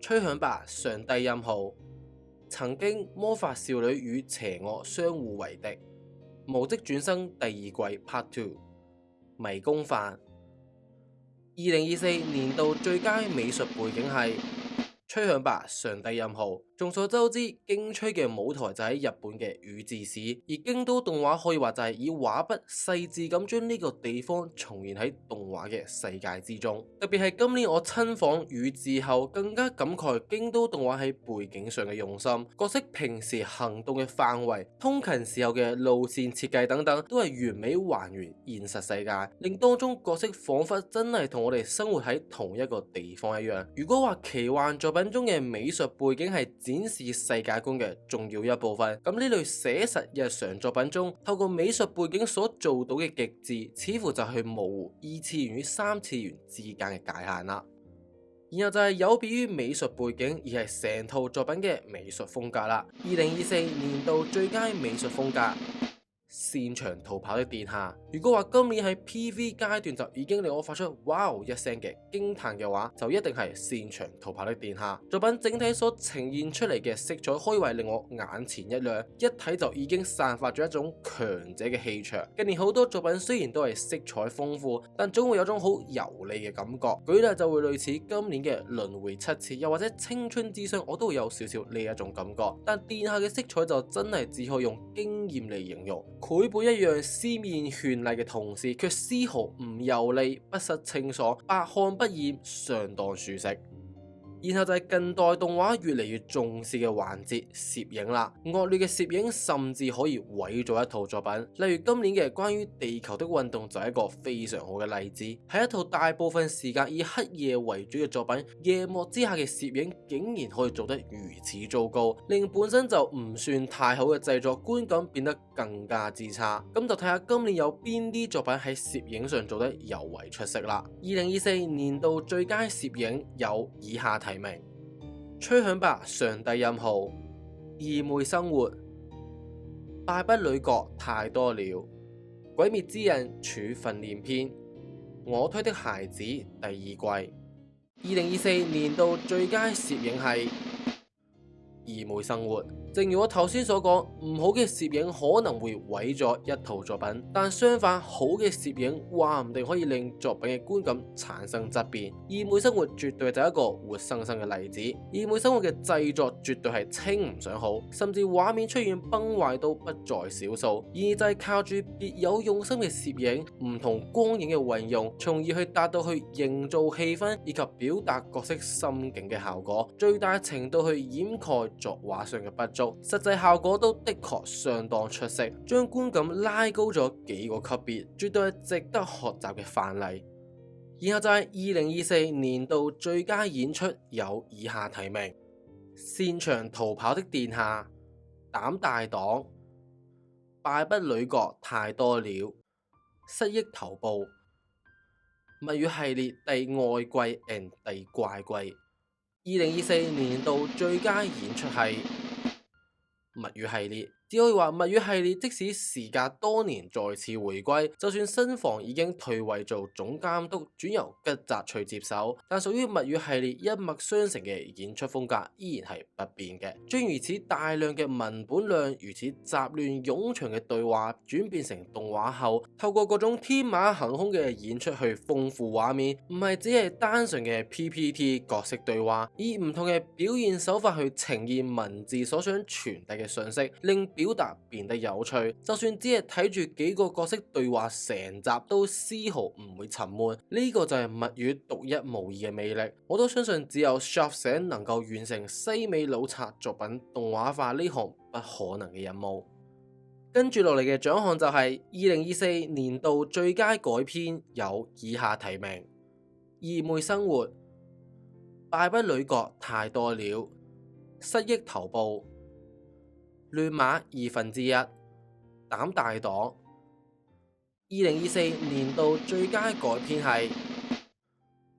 吹響吧上帝音號、曾經魔法少女與邪惡相互為敵、無職轉生第二季 Part 2、迷宮飯。2024年度最佳美術背景係吹響吧上帝音號。眾所周知，京吹嘅舞台就喺日本嘅宇治市，而京都動畫可以話就係以畫筆細緻咁將呢個地方重現喺動畫嘅世界之中。特別係今年我親訪宇治後，更加感慨京都動畫喺背景上嘅用心，角色平時行動嘅範圍、通勤時候嘅路線設計等等，都係完美還原現實世界，令當中角色彷彿真係同我哋生活喺同一個地方一樣。如果話奇幻作品中嘅美術背景係展示世界觀嘅重要一部分，咁呢類寫實日常作品中透過美術背景所做到嘅極致，似乎就係模糊二次元與三次元之間嘅界限啦。然後就係有別於美術背景，而係成套作品嘅美術風格啦。2024年度最佳美術風格，擅長逃跑的殿下。如果話今年喺 PV 階段就已經令我發出哇一聲嘅驚嘆嘅話，就一定係擅長逃跑的殿下。作品整體所呈現出嚟嘅色彩可以話令我眼前一亮，一睇就已經散發咗一種強者嘅氣場。近年好多作品雖然都係色彩豐富，但總會有種好油膩嘅感覺。舉例就會類似今年嘅輪迴七次，又或者青春之傷，我都會有少少呢一種感覺。但殿下嘅色彩就真係只可以用驚豔嚟形容。繪本一樣鮮豔絢麗嘅同時，卻絲毫唔油膩，不失清爽，百看不厭，相當舒適。然後就係近代動畫越嚟越重視嘅環節，攝影啦。惡劣嘅攝影甚至可以毀咗一套作品，例如今年嘅關於地球的運動就係一個非常好嘅例子。喺一套大部分時間以黑夜為主嘅作品，夜幕之下嘅攝影竟然可以做得如此糟糕，令本身就唔算太好嘅製作觀感變得更加之差。咁就睇下今年有邊啲作品喺攝影上做得尤為出色啦。2024年度最佳攝影有以下提名：吹響吧上帝音號、二妹生活、敗筆女角太多了、鬼滅之刃處訓練篇、我推的孩子第二季。2024年度最佳攝影係二妹生活。正如我頭先所講，唔好嘅攝影可能會毀咗一套作品，但相反，好嘅攝影話唔定可以令作品嘅觀感產生質變。二妹生活絕對就係一個活生生嘅例子。二妹生活嘅製作絕對係稱唔上好，甚至畫面出現崩壞都不在少數，而就係靠住別有用心嘅攝影、唔同光影嘅運用，從而去達到去營造氣氛以及表達角色心境嘅效果，最大程度去掩蓋作畫上嘅不足。實際效果都的確相當出色，將觀感拉高咗幾個級別，絕對係值得學習嘅範例。然後就係2024年度最佳演出有以下提名：擅長逃跑的殿下、膽大黨、敗筆女角太多了、失憶頭部、物語系列第外季 and 第怪季。2024年度最佳演出係物語系列。只可以話物語系列即使時隔多年再次回歸，就算新房已經退位做總監督，轉由吉澤翠接手，但屬於物語系列一脈相承嘅演出風格依然係不變嘅。將如此大量嘅文本量、如此雜亂冗長嘅對話轉變成動畫後，透過各種天馬行空嘅演出去豐富畫面，唔係只係單純嘅 PPT 角色對話，以唔同嘅表現手法去呈現文字所想傳遞嘅信息，令表達變得有趣。就算只係睇住幾個角色對話成集，都絲毫唔會沉悶。呢個就係物語獨一無二嘅魅力。我都相信只有 Sharp 能夠完成西美老賊作品動畫化呢項不可能嘅任務。跟住落嚟嘅獎項就係2024年度最佳改編，有以下提名：二妹生活、敗筆女角太多了、失憶頭部、亂馬1/2、膽大黨。2024年度最佳改編係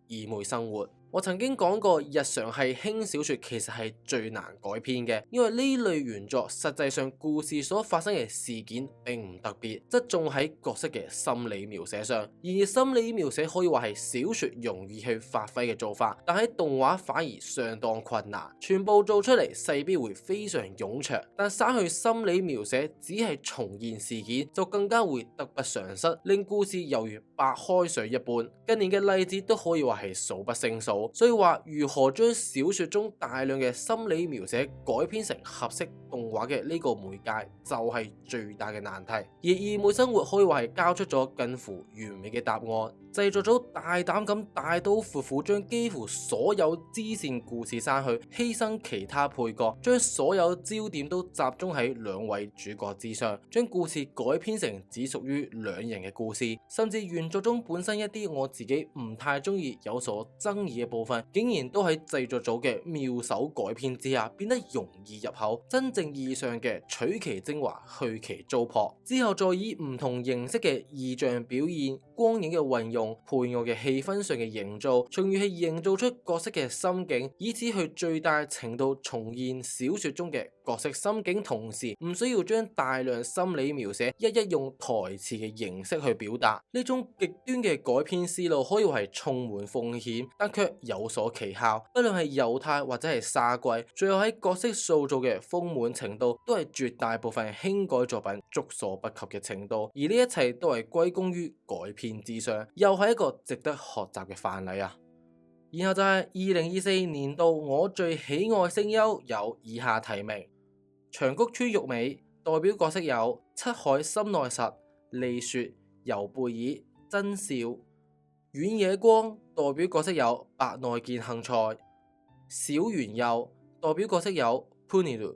二妹生活。我曾經講過，日常系輕小說其實係最難改編嘅，因為呢類原作實際上故事所發生嘅事件並唔特別，側重喺角色嘅心理描寫上。而心理描寫可以話係小說容易去發揮嘅做法，但喺動畫反而相當困難。全部做出嚟勢必會非常冗長，但刪去心理描寫，只係重現事件，就更加會得不償失，令故事猶如白開水一般。近年嘅例子都可以話係數不勝數。所以話如何將小說中大量嘅心理描寫改編成合適動畫嘅呢個媒介，就係最大嘅難題。而二妹生活可以話係交出咗近乎完美嘅答案。製作組大膽咁大刀闊斧將幾乎所有支線故事刪去，犧牲其他配角，將所有焦點都集中喺兩位主角之上，將故事改編成只屬於兩人嘅故事，甚至原作中本身一啲我自己唔太中意、有所爭議嘅部分，竟然都喺製作組嘅妙手改編之下變得容易入口，真正意義上嘅取其精華去其糟粕，之後再以唔同形式嘅意象表現、光影嘅運用、配樂嘅氣氛上嘅營造，從而係營造出角色嘅心境，以此去最大程度重現小說中嘅角色心境，同時唔需要將大量心理描寫一一用台詞嘅形式去表達。呢種極端嘅改編思路可以話係充滿風險，但卻有所奇效。不論係猶太或者係沙龜，最後喺角色塑造嘅豐滿程度，都係絕大部分輕改作品觸所不及嘅程度。而呢一切都係歸功於改編之上，又係一個值得學習嘅範例啊！然後就係2024年度我最喜愛聲優，有以下提名：長谷川裕美，代表角色有七海心內實、利雪、由貝爾、真笑；遠野光，代表角色有白內見幸菜、小原佑，代表角色有 Puniru；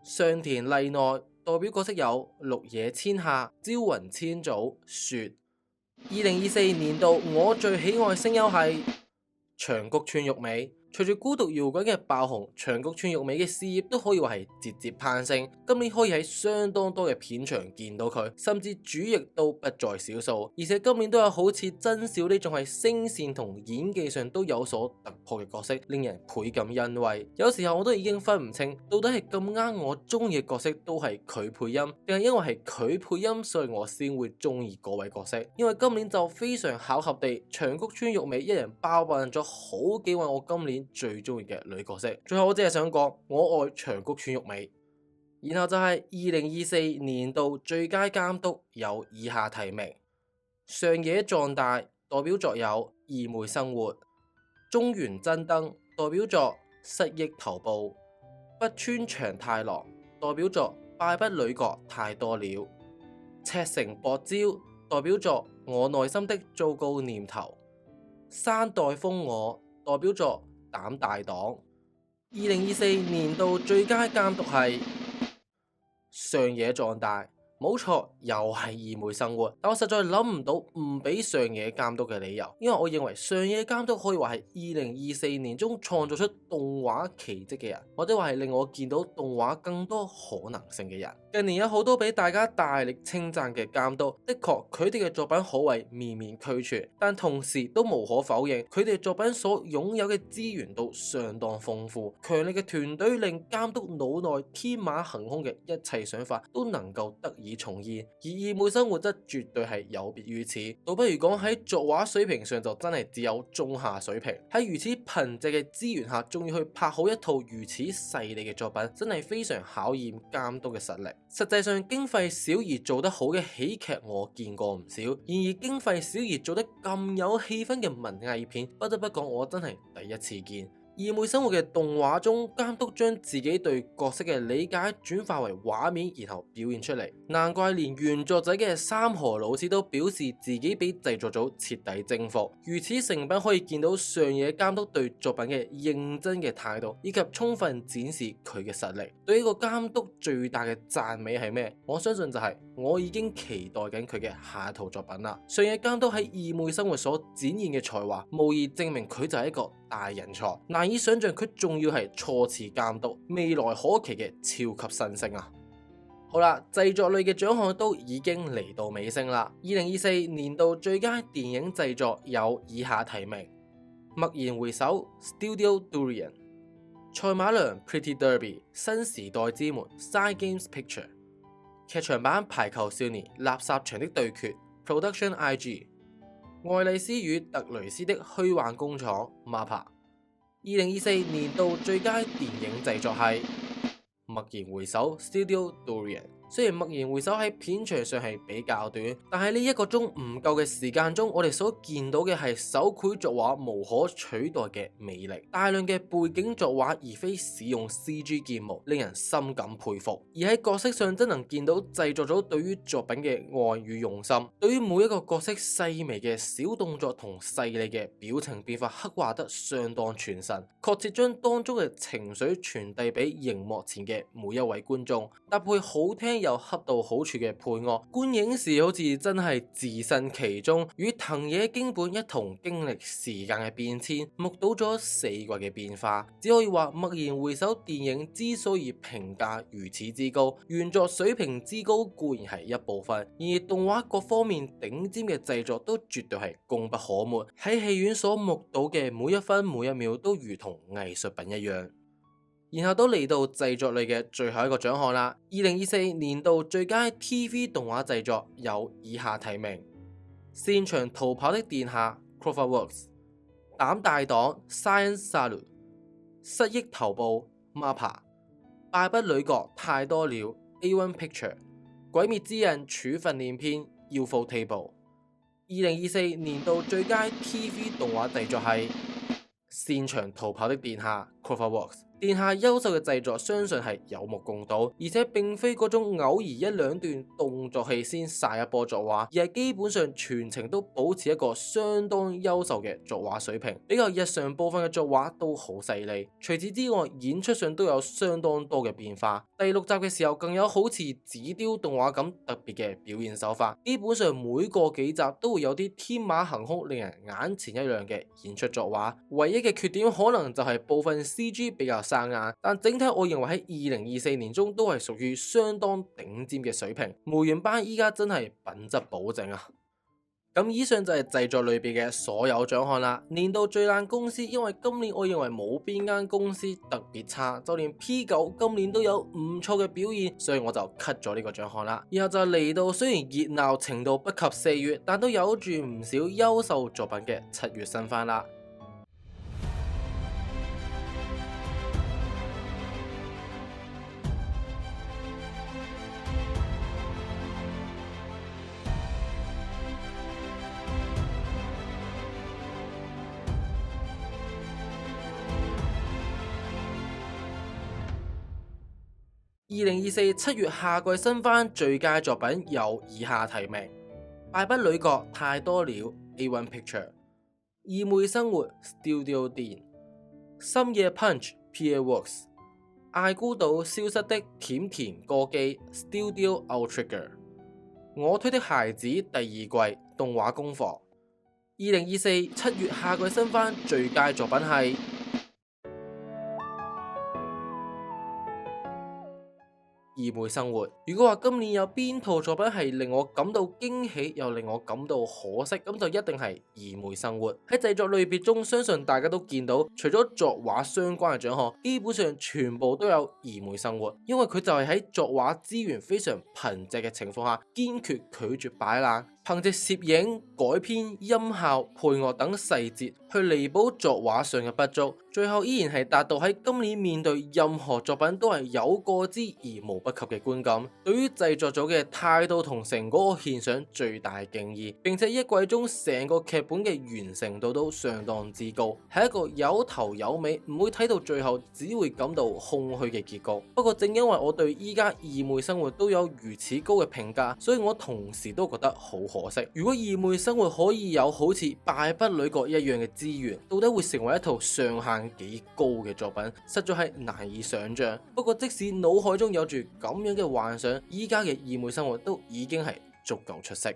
上田麗奈，代表角色有綠野千夏、朝雲千祖、雪。2024年度我最喜愛聲優係長谷川裕美。隨住孤獨搖滾嘅爆紅，長谷川裕美嘅事業都可以話係節節攀升。今年可以喺相當多嘅片場見到佢，甚至主役都不在少數。而且今年都有好似真小呢種係聲線同演技上都有所突破嘅角色，令人倍感欣慰。有時候我都已經分唔清，到底係咁啱我中意嘅角色都係佢配音，定係因為係佢配音，所以我先會中意嗰位角色。因為今年就非常巧合地，長谷川裕美一人包辦咗好幾位我今年最中意嘅女角色。最後我只係想講，我愛長谷川裕美。然後就係2024年度最佳監督，有以下提名：上野壯大，代表作有二妹生活；中原真燈，代表作失憶頭部；北村長太郎，代表作敗筆女角太多了；赤城博昭，代表作我內心的糟糕念頭；山代豐我，代表作膽大黨。2024年度最佳監督係上野壯大，冇錯，又係二妹生活。但我實在諗唔到唔俾上野監督嘅理由，因為我認為上野監督可以話係2024年中創造出動畫奇蹟嘅人，或者話係令我見到動畫更多可能性嘅人。近年有好多俾大家大力稱讚嘅監督，的確佢哋嘅作品可謂面面俱全，但同時都無可否認，佢哋作品所擁有嘅資源都相當豐富。強力嘅團隊令監督腦內天馬行空嘅一切想法都能夠得以重現，而二妹生活則絕對係有別於此。倒不如講喺作畫水平上就真係只有中下水平。喺如此貧瘠嘅資源下，仲要去拍好一套如此細膩嘅作品，真係非常考驗監督嘅實力。實際上經費少而做得好嘅喜劇我見過唔少，然而經費少而做得咁有氣氛嘅文藝片，不得不講我真係第一次見。二妹生活嘅動畫中，監督將自己對角色嘅理解轉化為畫面，然後表現出嚟。難怪連原作仔嘅三河老師都表示自己俾製作組徹底征服。如此成品可以見到上野監督對作品嘅認真嘅態度，以及充分展示佢嘅實力。對呢個監督最大嘅讚美係咩？我相信就係我已經期待緊佢嘅下一套作品啦。上野監督喺二妹生活所展現嘅才華，無疑證明佢就係一個大人才。難以想象佢仲要係初次監督，未來可期嘅超級新星啊！好啦，製作類嘅獎項都已經嚟到尾聲啦。2024年度最佳電影製作有以下提名：驀然回首 Studio Durian、賽馬娘 Pretty Derby、新時代之門 Side Games Picture、劇場版排球少年垃圾場的對決 Production IG、愛麗絲與特雷斯的虛幻工廠 MAPPA。2024年度最佳電影製作係驀然回首 Studio Durian。雖然驀然回首喺片長上係比較短，但係呢1個鐘唔夠嘅時間中，我哋所見到嘅係手繪作畫無可取代嘅魅力，大量嘅背景作畫而非使用 CG 建模，令人深感佩服。而喺角色上，真能見到製作組對於作品嘅愛與用心，對於每一個角色細微嘅小動作同細膩嘅表情變化刻畫得相當傳神，確切將當中嘅情緒傳遞俾熒幕前嘅每一位觀眾，搭配好聽又恰到好處嘅配樂，觀影時好似真係置身其中，與藤野京本一同經歷時間嘅變遷，目睹咗4季嘅變化。只可以話驀然回首電影之所以評價如此之高，原作水平之高固然係一部分，而動畫各方面頂尖嘅製作都絕對係功不可沒。喺戲院所目睹嘅每一分每一秒都如同藝術品一樣。然後都嚟到製作類嘅最後一個獎項啦。2024年度最佳 TV 動畫製作有以下提名：擅長逃跑的殿下 Cloverworks、膽大黨 Science Saru、失憶頭部 MAPPA、敗筆女角太多了 A1 Picture、鬼滅之刃處訓練篇 Ufotable。2024年度最佳 TV 動畫製作係擅長逃跑的殿下 Cloverworks。殿下優秀嘅製作相信係有目共睹，而且並非嗰種偶爾一兩段動作戲先晒一波作畫，而係基本上全程都保持一個相當優秀嘅作畫水平。比較日常部分嘅作畫都好細膩，除此之外演出上都有相當多嘅變化。第6集嘅時候更有好似紙雕動畫咁特別嘅表現手法，基本上每個幾集都會有啲天馬行空令人眼前一亮嘅演出作畫。唯一嘅缺點可能就係部分 CG 比較生硬，但整體我認為喺2024年中都係屬於相當頂尖嘅水平。梅原班依家真係品質保證啊！咁以上就係製作類別嘅所有獎項啦。年度最爛公司，因為今年我認為冇邊間公司特別差，就連 P9 今年都有唔錯嘅表現，所以我就 cut 咗呢個獎項啦。然後就嚟到雖然熱鬧程度不及4月，但都有住唔少優秀作品嘅7月新番啦。2024 7月夏季新番最佳作品有以下提名：敗筆女角太多了 A1 Picture、二妹生活 Studio D、深夜 Punch PA Works、艾孤島消失的甜甜歌姬 Studio Outrigger、我推的孩子第2季動畫工房。2024 7月夏季新番最佳作品係二妹生活。如果話今年有邊套作品係令我感到驚喜又令我感到可惜，咁就一定係二妹生活。喺製作類別中，相信大家都見到，除咗作畫相關嘅獎項，基本上全部都有二妹生活，因為佢就係喺作畫資源非常貧瘠嘅情況下，堅決拒絕擺爛，憑借攝影、改編、音效、配樂等細節去彌補作畫上嘅不足，最後依然係達到喺今年面對任何作品都係有過之而無不及嘅觀感。對於製作組嘅態度同成果，我獻上最大敬意，並且一季中成個劇本嘅完成度都相當之高，係一個有頭有尾，唔會睇到最後只會感到空虛嘅結局。不過正因為我對依家二妹生活都有如此高嘅評價，所以我同時都覺得好可惜。如果二妹生活可以有好似敗筆女角一樣嘅資源，到底會成為一套上限幾高嘅作品，實在係難以想象。不過即使腦海中有住咁樣嘅幻想，依家嘅二妹生活都已經係足夠出色。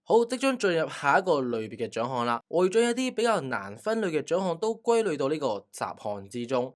好，即將進入下一個類別嘅獎項啦。我會將一啲比較難分類嘅獎項都歸類到呢個雜項之中。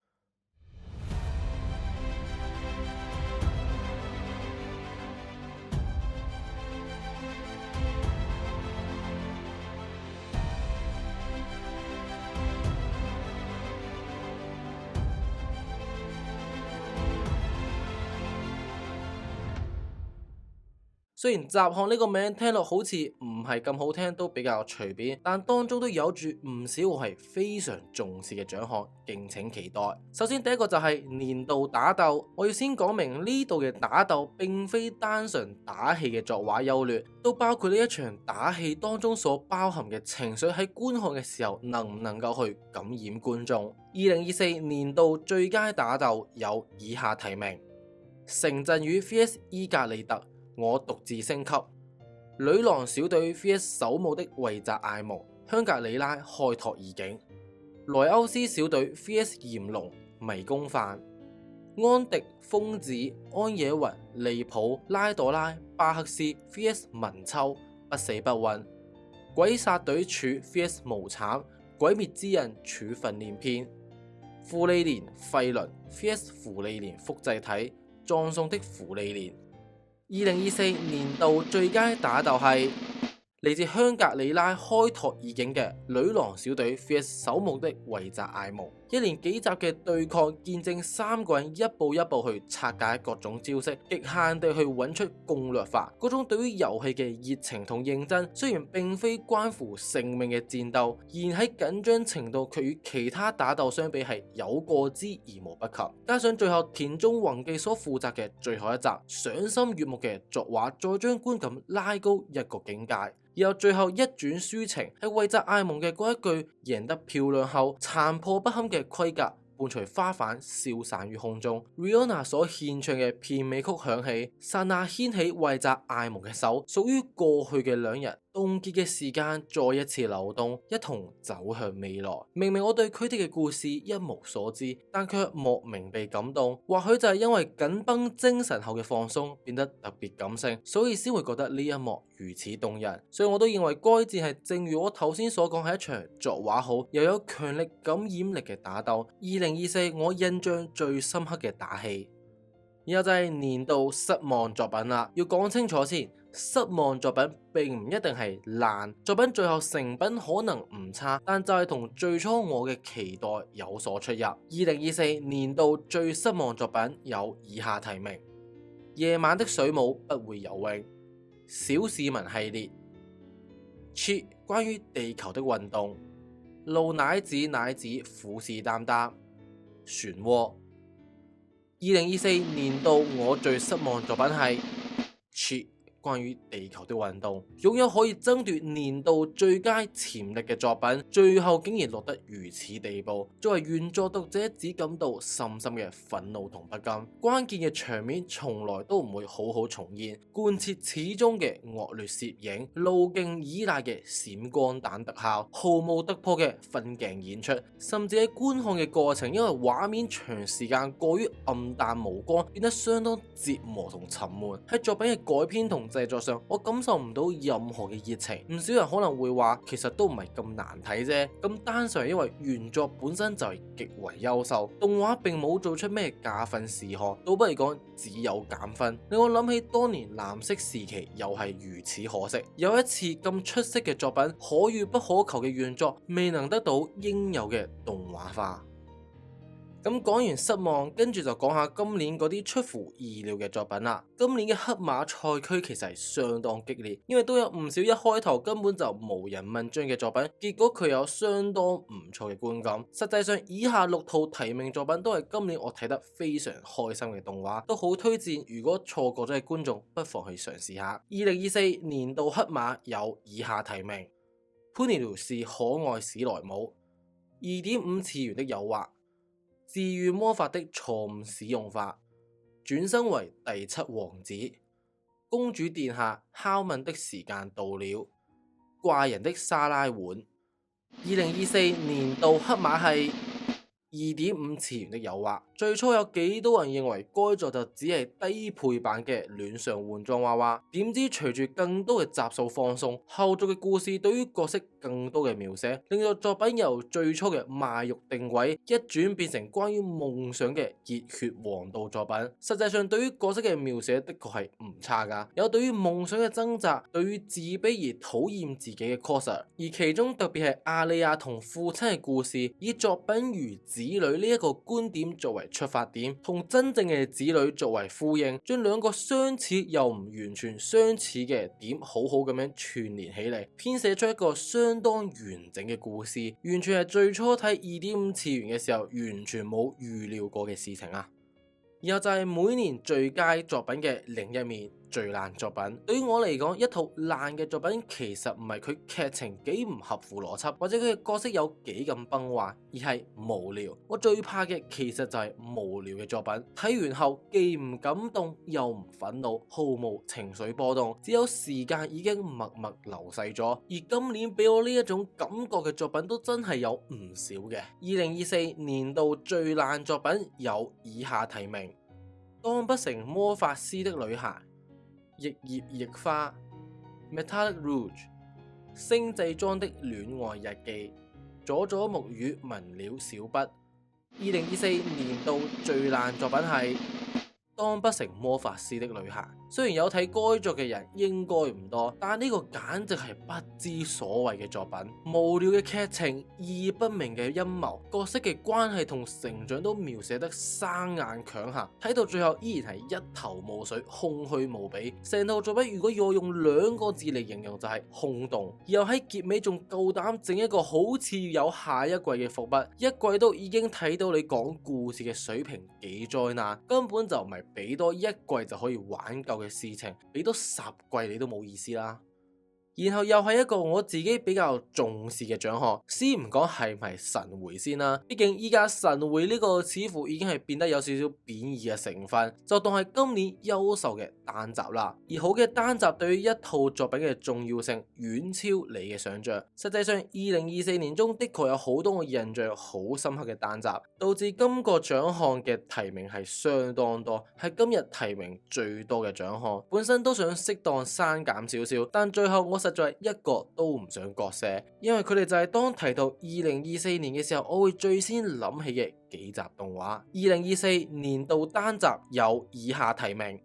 雖然雜項呢個名聽落好似唔係咁好聽，都比較隨便，但當中都有住唔少我係非常重視嘅獎項，敬請期待。首先第一個就係年度打鬥，我要先講明呢度嘅打鬥並非單純打戲嘅作畫優劣，都包括呢一場打戲當中所包含嘅情緒喺觀看嘅時候能唔能夠去感染觀眾。2024年度最佳打鬥有以下提名：城鎮宇 vs 伊格利特，我獨自升級；女郎小隊 vs 守墓的惠澤艾蒙，香格里拉開拓異境；萊歐斯小隊 vs 炎龍迷宮飯；安迪瘋子安野雲利普拉朵拉巴克斯 vs 文秋不死不允；鬼殺隊柱 vs 無慘鬼滅之刃柱訓練篇；芙莉蓮費倫 vs 芙莉蓮複製體葬送的芙莉蓮。2024年度最佳打鬥係嚟自香格里拉開拓異境嘅女郎小隊 vs 守墓的惠澤艾蒙，一連幾集嘅對抗，見證三個人一步一步去拆解各種招式，極限地去揾出攻略法。嗰種對於遊戲嘅熱情同認真，雖然並非關乎性命嘅戰鬥，然喺緊張程度卻與其他打鬥相比係有過之而無不及。加上最後田中宏記所負責嘅最後一集，賞心悅目嘅作畫，再將觀感拉高一個境界。然後最後一轉抒情，係惠澤艾蒙嘅嗰一句贏得漂亮後殘破不堪嘅盔甲伴隨花瓣消散於空中。Rihanna 所獻唱嘅片尾曲響起，剎那牽起惠澤艾蒙嘅手，屬於過去嘅兩人凍結嘅時間再一次流動，一同走向未來。明明我對佢哋嘅故事一無所知，但卻莫名被感動。或許就係因為緊繃精神後嘅放鬆變得特別感性，所以先會覺得呢一幕如此動人。所以我都認為該戰係正如我頭先所講，係一場作畫好又有強力感染力嘅打鬥。2024我印象最深刻嘅打戲。然後就係年度失望作品啦，要講清楚先。失望作品並唔一定係爛，作品最後成品可能唔差，但就係同最初我嘅期待有所出入。2024年度最失望作品有以下提名：夜晚的水母不會游泳、小市民系列、Cheat 關於地球的運動、露奶子虎視眈眈、漩渦。2024年度我最失望作品係 Cheat 關於地球的運動，擁有可以爭奪年度最佳潛力嘅作品，最後竟然落得如此地步。作為原作讀者，只感到深深嘅憤怒同不甘。關鍵嘅場面從來都唔會好好重現，貫徹始終嘅惡劣攝影，路徑依賴嘅閃光彈特效，毫無突破嘅分鏡演出，甚至喺觀看嘅過程，因為畫面長時間過於暗淡無光，變得相當折磨同沉悶。喺作品嘅改編同製作上，我感受唔到任何嘅熱情。唔少人可能會話，其實都唔係咁難睇啫。咁單純係因為原作本身就係極為優秀，動畫並冇做出咩加分事項，倒不如講只有減分。令我諗起當年藍色時期又係如此可惜，有一次咁出色嘅作品，可遇不可求嘅原作未能得到應有嘅動畫化。咁講完失望，跟住就講下今年嗰啲出乎意料嘅作品啦。今年嘅黑馬賽區其實係相當激烈，因為都有唔少一開頭根本就無人問津嘅作品，結果佢有相當唔錯嘅觀感。實際上以下6套提名作品都係今年我睇得非常開心嘅動畫，都好推薦，如果錯過咗嘅觀眾不妨去嘗試下。2024年度黑馬有以下提名：潘尼遼士可愛史萊姆、2.5次元的誘惑、治癒魔法的錯誤使用法、轉生為第7王子、公主殿下拷問的時間到了、怪人的沙拉碗。2024年度黑馬係2.5次元的誘惑。最初有幾多人認為該作就只係低配版嘅戀上換裝娃娃，點知隨住更多嘅集數放送，後續嘅故事對於角色更多嘅描寫，令到作品由最初嘅賣肉定位一轉變成關於夢想嘅熱血王道作品。實際上對於角色嘅描寫的確係唔差噶，有對於夢想嘅掙扎，對於自卑而討厭自己嘅 coser， 而其中特別係阿莉亞同父親嘅故事，以作品如子女呢一個觀點作為出發點，同真正嘅子女作為呼應，將兩個相似又唔完全相似嘅點好好咁樣串聯起嚟，編寫出一個相當完整嘅故事，完全係最初睇2.5次元嘅時候完全冇預料過嘅事情啊！然後就係每年最佳作品嘅另一面，最爛作品。對於我嚟講，一套爛嘅作品其實唔係佢劇情幾唔合乎邏輯，或者佢嘅角色有幾咁崩壞，而係無聊。我最怕嘅其實就係無聊嘅作品，睇完後既唔感動又唔憤怒，毫無情緒波動，只有時間已經默默流逝咗。而今年俾我呢一種感覺嘅作品都真係有唔少嘅。2024年度最爛作品有以下提名：當不成魔法師的女孩、逆葉逆花、Metallic Rouge、星際裝的戀愛日記、佐佐木與文鳥小筆。2024年度最爛作品係當不成魔法師的女孩。雖然有睇該作嘅人應該唔多，但呢個簡直係不知所謂嘅作品，無聊嘅劇情、意義不明嘅陰謀，角色嘅關係同成長都描寫得生硬強行，睇到最後依然係一頭霧水、空虛無比。成套作品如果要我用2個字嚟形容就係空洞，又喺結尾仲夠膽整一個好似有下一季嘅伏筆，一季都已經睇到你講故事嘅水平幾災難，根本就唔係俾多1季就可以玩夠嘅事情，俾多10季你都冇意思啦。然後又係一個我自己比較重視嘅獎項，先唔講係唔係神回先啦，畢竟依家神回呢個似乎已經係變得有少少貶義嘅成分，就當係今年優秀嘅單集啦。而好嘅單集對於一套作品嘅重要性遠超你嘅想象。實際上2024年中的確有好多我印象好深刻嘅單集，導致今個獎項嘅提名係相當多，係今日提名最多嘅獎項。本身都想適當刪減少少，但最後我實在一個都唔想割捨，因為佢哋就係當提到2024年嘅時候，我會最先諗起嘅幾集動畫。2024年度單集有以下提名：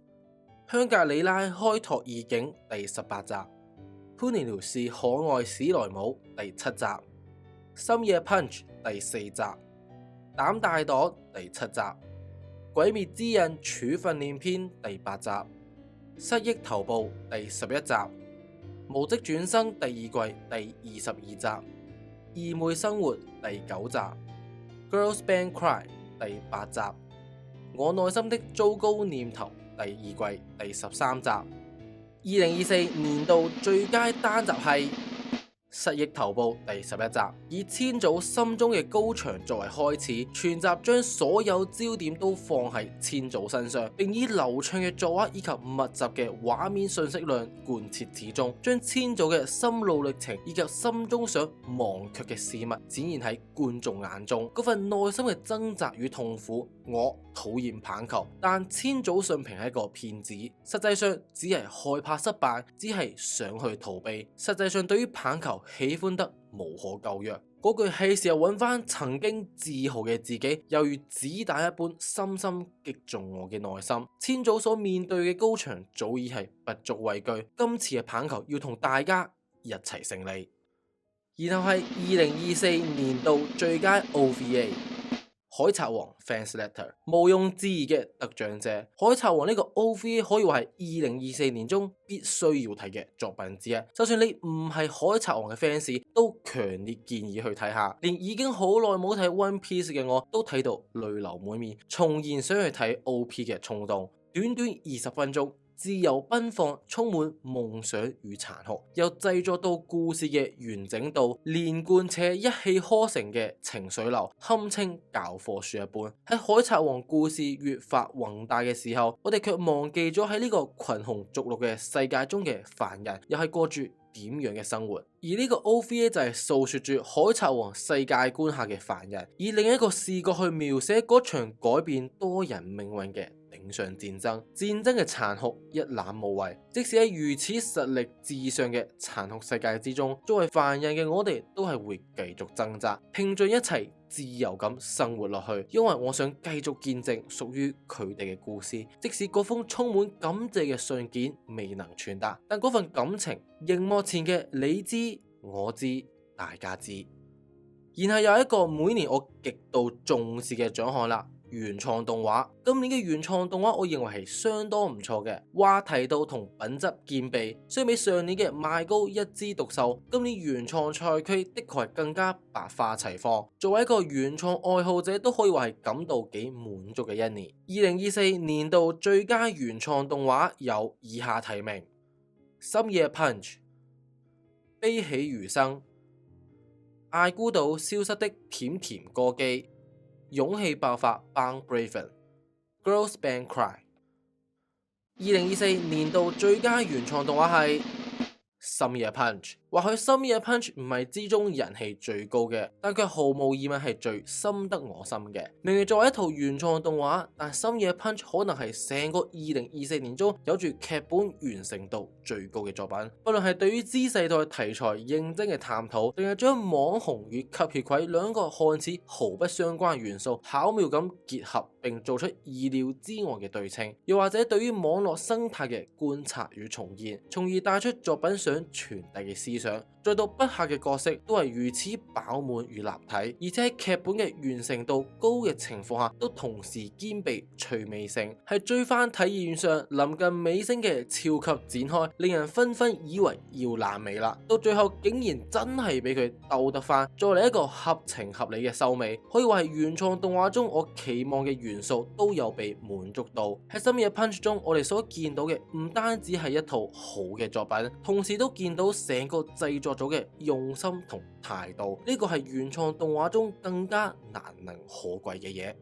香格里拉開拓異境第18集、潘尼遼士可愛史萊姆第7集、深夜 Punch 第4集、膽大黨第7集、鬼滅之刃處訓練篇第8集、失憶頭部第11集、無職轉生第2季第22集、二妹生活第9集、Girls Band Cry 第8集、我內心的糟糕念頭第2季第13集。2024年度最佳單集係失憶頭部第11集，以千祖心中嘅高牆作為開始，全集將所有焦點都放喺千祖身上，並以流暢嘅作畫以及密集嘅畫面信息量貫徹始終，將千祖嘅心路歷程以及心中想忘卻嘅事物展現喺觀眾眼中。嗰份內心嘅掙扎與痛苦，我討厭棒球，但千祖信平係一個騙子，實際上只係害怕失敗，只係想去逃避。實際上對於棒球喜歡得無可救藥，嗰句係時候揾翻曾經自豪嘅自己，猶如子彈一般深深擊中我嘅內心。千祖所面對嘅高牆早已係不足畏懼，今次嘅棒球要同大家一齊勝利。然後係2024年度最佳 OVA，海賊王 Fans Letter， 毋庸置疑嘅得獎者。海賊王呢個 OVA 可以話係2024年中必須要睇嘅作品之一，就算你唔係海賊王嘅 fans， 都強烈建議去睇下。連已經好耐冇睇 One Piece 嘅我都睇到淚流滿面，重燃想去睇 OP 嘅衝動。短短20分鐘，自由奔放，充滿夢想與殘酷，由製作到故事嘅完整度，連貫且一氣呵成嘅情緒流，堪稱教科書一般。喺海賊王故事越發宏大嘅時候，我哋卻忘記咗喺呢個群雄逐鹿嘅世界中嘅凡人，又係過住點樣嘅生活。而呢個 OVA 就係訴說住海賊王世界觀下嘅凡人，以另一個視角去描寫嗰場改變多人命運嘅頂上戰爭。戰爭嘅殘酷一覽無遺，即使喺如此實力至上嘅殘酷世界之中，作為凡人嘅我哋都係會繼續掙扎，拼盡一切自由咁生活落去。因為我想繼續見證屬於佢哋嘅故事，即使嗰封充滿感謝嘅信件未能傳達，但嗰份感情，熒幕前嘅你知我知大家知。然後有一個每年我極度重視嘅獎項啦，原創動畫。今年嘅原創動畫我認為係相當唔錯嘅，話題度同品質兼備。相比上年嘅賣高一枝獨秀，今年原創賽區的確係更加百花齊放。作為一個原創愛好者，都可以話係感到幾滿足嘅一年。2024年度最佳原創動畫有以下提名：深夜 Punch、悲喜餘生、艾孤島消失的甜甜歌姬、勇氣爆發 Bound Braven、Girls Band Cry。2024年度最佳原創動畫係深夜 Punch。或許深夜 Punch 唔係之中人氣最高嘅，但佢毫無疑問係最深得我心嘅。明明作為一套原創動畫，但深夜 Punch 可能係成個2024年中有住劇本完成度最高嘅作品。不論係對於 Z 世代題材認真嘅探討，定係將網紅與吸血鬼兩個看似毫不相關元素巧妙咁結合，並做出意料之外嘅對稱，又或者對於網絡生態嘅觀察與重現，從而帶出作品想傳遞嘅思想，再到筆下嘅角色都係如此飽滿與立體，而且喺劇本嘅完成度高嘅情況下，都同時兼備趣味性，係追番體驗上臨近尾聲嘅超級展開，令人紛紛以為要爛尾啦，到最後竟然真係俾佢兜得翻，再嚟一個合情合理嘅收尾，可以話係原創動畫中我期望嘅元素都有被滿足到。喺深夜 Punch 中，我哋所見到嘅唔單止係一套好嘅作品，同時都見到成個製作組嘅用心同態度，呢個係原創動畫中更加難能可貴嘅嘢。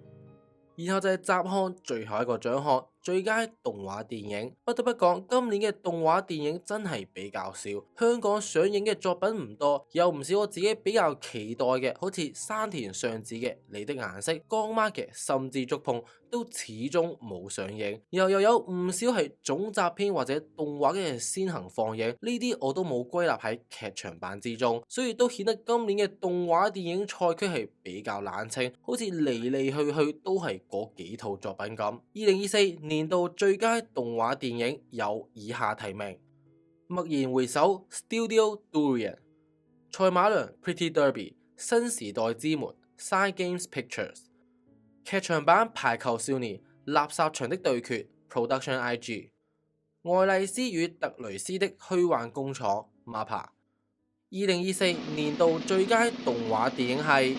然後就係雜項最後一個獎項，最佳動畫電影。不得不講，今年嘅動畫電影真係比較少，香港上映嘅作品唔多，有唔少我自己比較期待嘅，好似山田尚子嘅《你的顏色》，江媽嘅《心之觸碰》都始終冇上映，然後又有唔少係總集篇或者動畫嘅先行放映，呢啲我都冇歸納喺劇場版之中，所以都顯得今年嘅動畫電影賽區係比較冷清，好似嚟嚟去去都係嗰幾套作品咁。2024年度最佳動畫電影有以下提名：驀然回首 Studio Durian、賽馬娘 Pretty Derby、新時代之門 Side Games Pictures、劇場版排球少年垃圾場的對決 Production IG、愛麗絲與特雷斯的虛幻工廠 MAPPA。2024年度最佳動畫電影係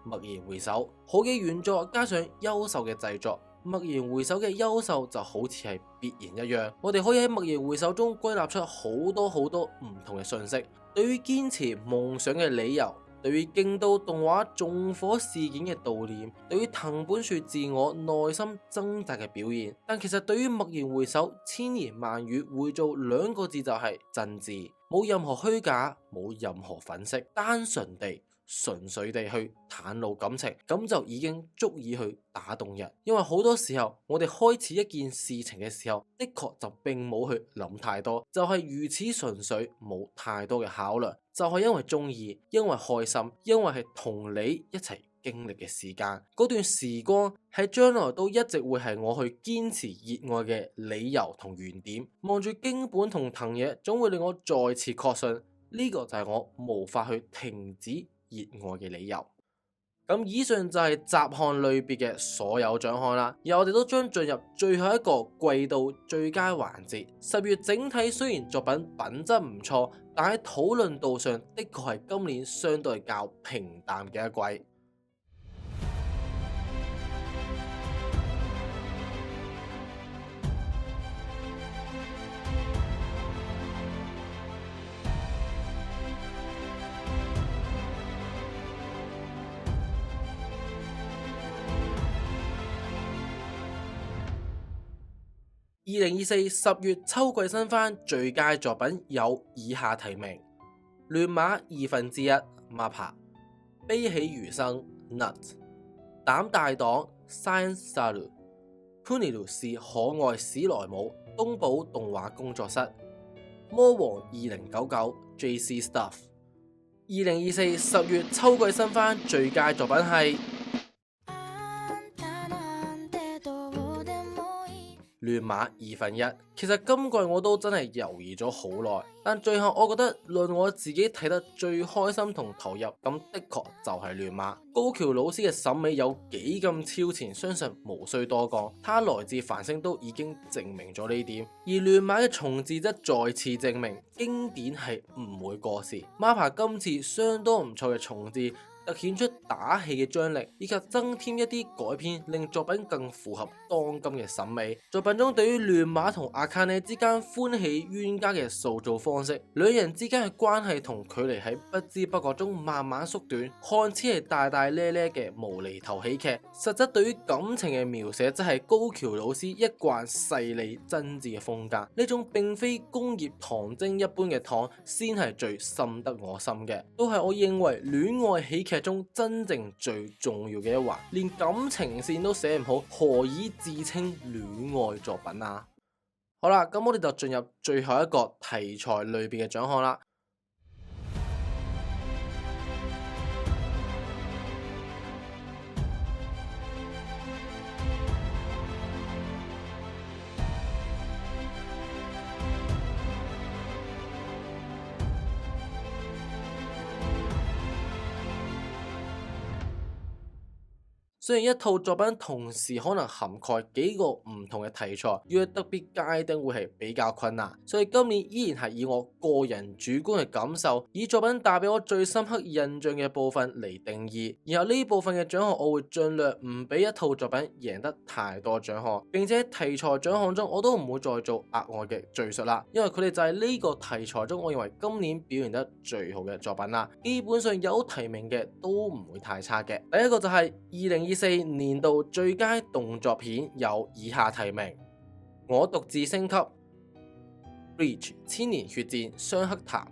驀然回首。好嘅原作加上優秀嘅製作，驀然回首嘅優秀就好似係必然一樣。我哋可以喺驀然回首中歸納出好多唔同嘅信息，對於堅持夢想嘅理由，對於京都動畫縱火事件嘅悼念，對於藤本樹自我內心掙扎嘅表現。但其實對於驀然回首，千言萬語匯做兩個字就係真摯，冇任何虛假，冇任何粉飾，單純地純粹地去袒露感情，咁就已經足以去打動人。因為好多時候我哋開始一件事情嘅時候，的確就並冇去諗太多，就係如此純粹，冇太多嘅考量，就係因為中意，因為開心，因為係同你一齊經歷嘅時間，嗰段時光喺將來都一直會係我去堅持熱愛嘅理由同原點。望住京本同藤野，總會令我再次確信呢個就係我無法去停止熱愛嘅理由。咁以上就係雜項類別嘅所有獎項啦，而我哋都將進入最後一個季度最佳環節。10月整體雖然作品品質唔錯，但喺討論度上的確係今年相對較平淡嘅一季。2024 10月秋季新番最佳作品有以下提名：亂馬1/2 MAPPA、悲喜餘生 Nut、膽大黨 Science Saru、Puniru 是可愛史萊姆東寶動畫工作室、魔王2099 JC Stuff。2024 10月秋季新番最佳作品係亂馬1/2。其實今季我都真係猶豫咗好耐，但最後我覺得論我自己睇得最開心同投入，咁的確就係亂馬。高橋老師嘅審美有幾咁超前，相信無需多講，他來自繁星都已經證明咗呢點。而亂馬嘅重置則再次證明經典係唔會過時。MAPPA 今次相當唔錯嘅重置，突顯出打戲嘅張力，以及增添一啲改編，令作品更符合當今嘅審美。作品中對於亂馬同阿卡呢之間歡喜冤家嘅塑造方式，兩人之間嘅關係同距離喺不知不覺中慢慢縮短，看似係大大咧咧嘅無厘頭喜劇，實質對於感情嘅描寫則係高橋老師一貫細膩真摯嘅風格。呢種並非工業糖精一般嘅糖，先係最深得我心嘅，都係我認為戀愛喜劇中真正最重要嘅一環。連感情線都寫唔好，何以自稱戀愛作品啊？好啦，咁我哋就進入最後一個題材類別嘅獎項啦。雖然一套作品同時可能涵蓋幾個唔同嘅題材，要特別界定會係比較困難，所以今年依然係以我個人主觀嘅感受，以作品帶俾我最深刻印象嘅部分嚟定義。然後呢部分嘅獎項，我會盡量唔俾一套作品贏得太多獎項，並且題材獎項中我都唔會再做額外嘅敘述啦，因為佢哋就係呢個題材中我認為今年表現得最好嘅作品啦。基本上有提名嘅都唔會太差嘅。第一個就係2024年度最佳動作片有以下提名：我獨自升級、Bleach 千年血戰雙黑潭、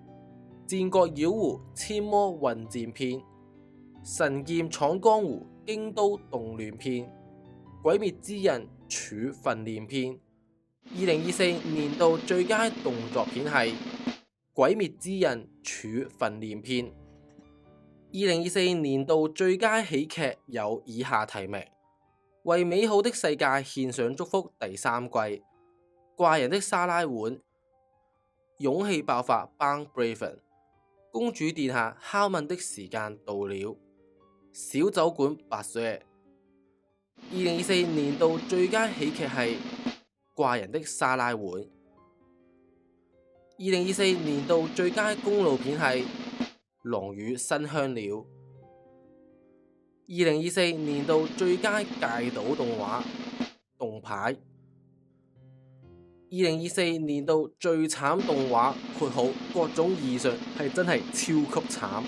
戰國妖狐千魔混戰篇、神劍闖江湖京都動亂篇、鬼滅之刃處訓練篇。2024年度最佳動作片係鬼滅之刃處訓練篇。2024年度最佳喜劇有以下提名：為美好的世界獻上祝福第3季、怪人的沙拉碗、勇氣爆發 Bang Braven、公主殿下拷問的時間到了、小酒館白雪。2024年度最佳喜劇係怪人的沙拉碗。2024年度最佳公路片係龍與新香料。2024年度最佳戒賭動畫動牌。2024年度最慘動畫括號各種意義上係真係超級慘，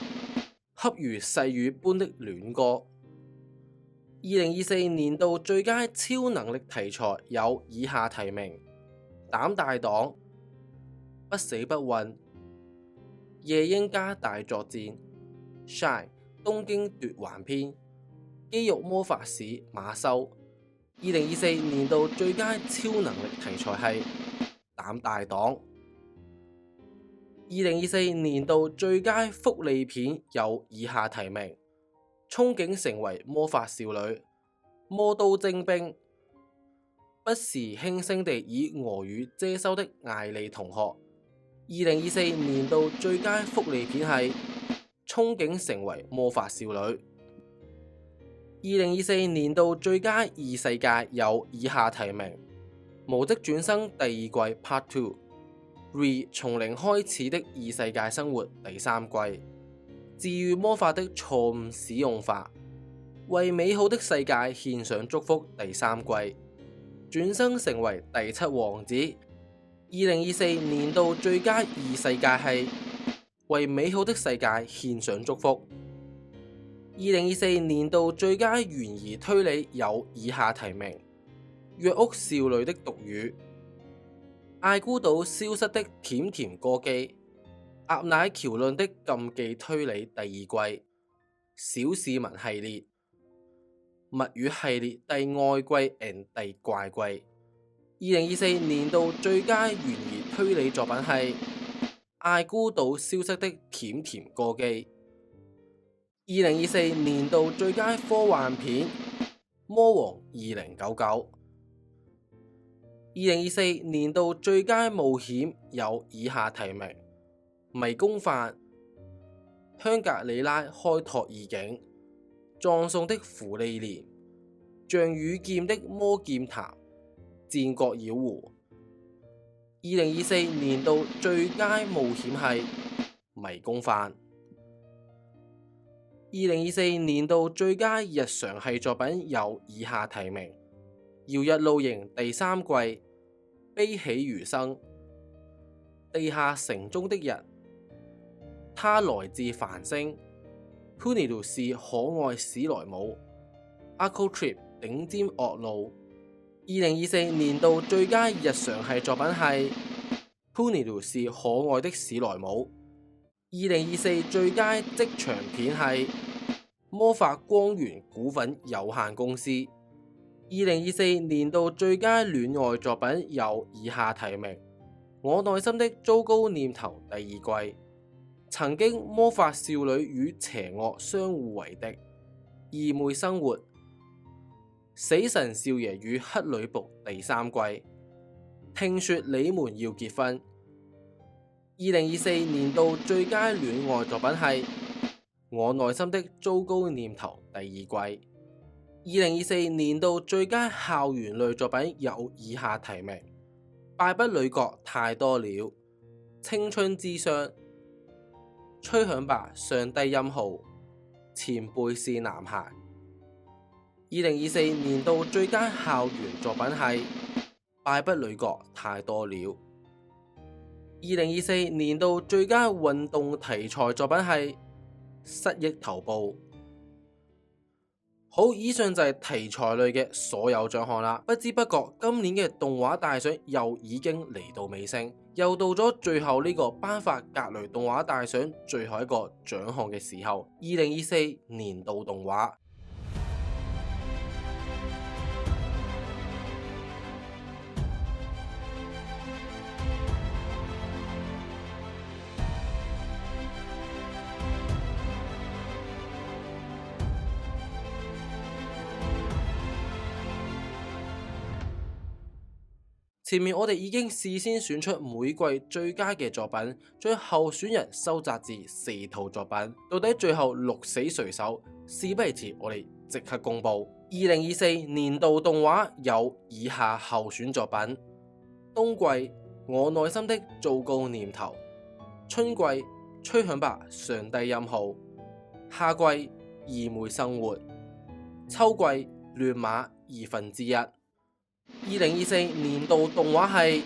恰如細雨般的戀歌。2024年度最佳超能力題材有以下提名：膽大黨、不死不運、夜鷹家大作戰、Shine 東京奪還篇、肌肉魔法使馬修。2024年度最佳超能力題材係膽大黨。2024年度最佳福利片有以下提名：憧憬成為魔法少女、魔刀精兵、不時輕聲地以俄語遮羞的艾莉同學、2024年度最佳福利片係《憧憬成為魔法少女》。2024年度最佳異世界有以下提名：《無職轉生》第二季 Part 2、Re 從零開始的異世界生活第3季、治癒魔法的錯誤使用法、為美好的世界獻上祝福第3季、轉生成為第7王子。2024年度最佳異世界係為美好的世界獻上祝福。2024年度最佳懸疑推理有以下提名：約屋少女的毒語、艾孤島消失的甜甜歌姬、鴨乃橋論的禁忌推理第2季、小市民系列、物語系列第愛季 and 第怪季。2024年度最佳懸疑推理作品係艾孤島消失的甜甜歌姬。2024年度最佳科幻片《魔王2099》。2024年度最佳冒險有以下提名：迷宮飯、香格里拉開拓異境、葬送的芙莉蓮、像與劍的魔劍談、戰國妖狐。2024年度最佳冒險係迷宮飯。2024年度最佳日常系作品有以下提名：搖日露營第3季、悲喜餘生、地下城中的人、他來自繁星、Puniru 是可愛史萊姆、Aqua Trip 頂尖惡路。2024年度最佳日常系作品係 Puniru 是可愛的史萊姆。2024最佳職場片係魔法光源股份有限公司。2024年度最佳戀愛作品有以下提名：我內心的糟糕念頭第2季、曾經魔法少女與邪惡相互為敵、義妹生活、死神少爺與黑女僕第3季、聽說你們要結婚。2024年度最佳戀愛作品係我內心的糟糕念頭第2季。2024年度最佳校園類作品有以下提名：敗筆女角太多了、青春之傷、吹響吧上低音號、前輩是男孩。2024年度最佳校園作品係敗筆女角太多了。2024年度最佳運動題材作品係失憶頭部。好，以上就係題材類嘅所有獎項啦。不知不覺今年嘅動畫大賞又已經嚟到尾聲，又到咗最後呢個頒發格雷動畫大賞最後一個獎項嘅時候。2024年度動畫。前面我哋已經事先選出每季最佳嘅作品，將候選人收集至4套作品。到底最後鹿死誰手？事不宜遲，我哋即刻公布。2024年度動畫有以下候選作品：冬季我內心的糟糕念頭，春季吹響吧上低音號，夏季義妹生活，秋季亂馬1/2。2024年度動畫係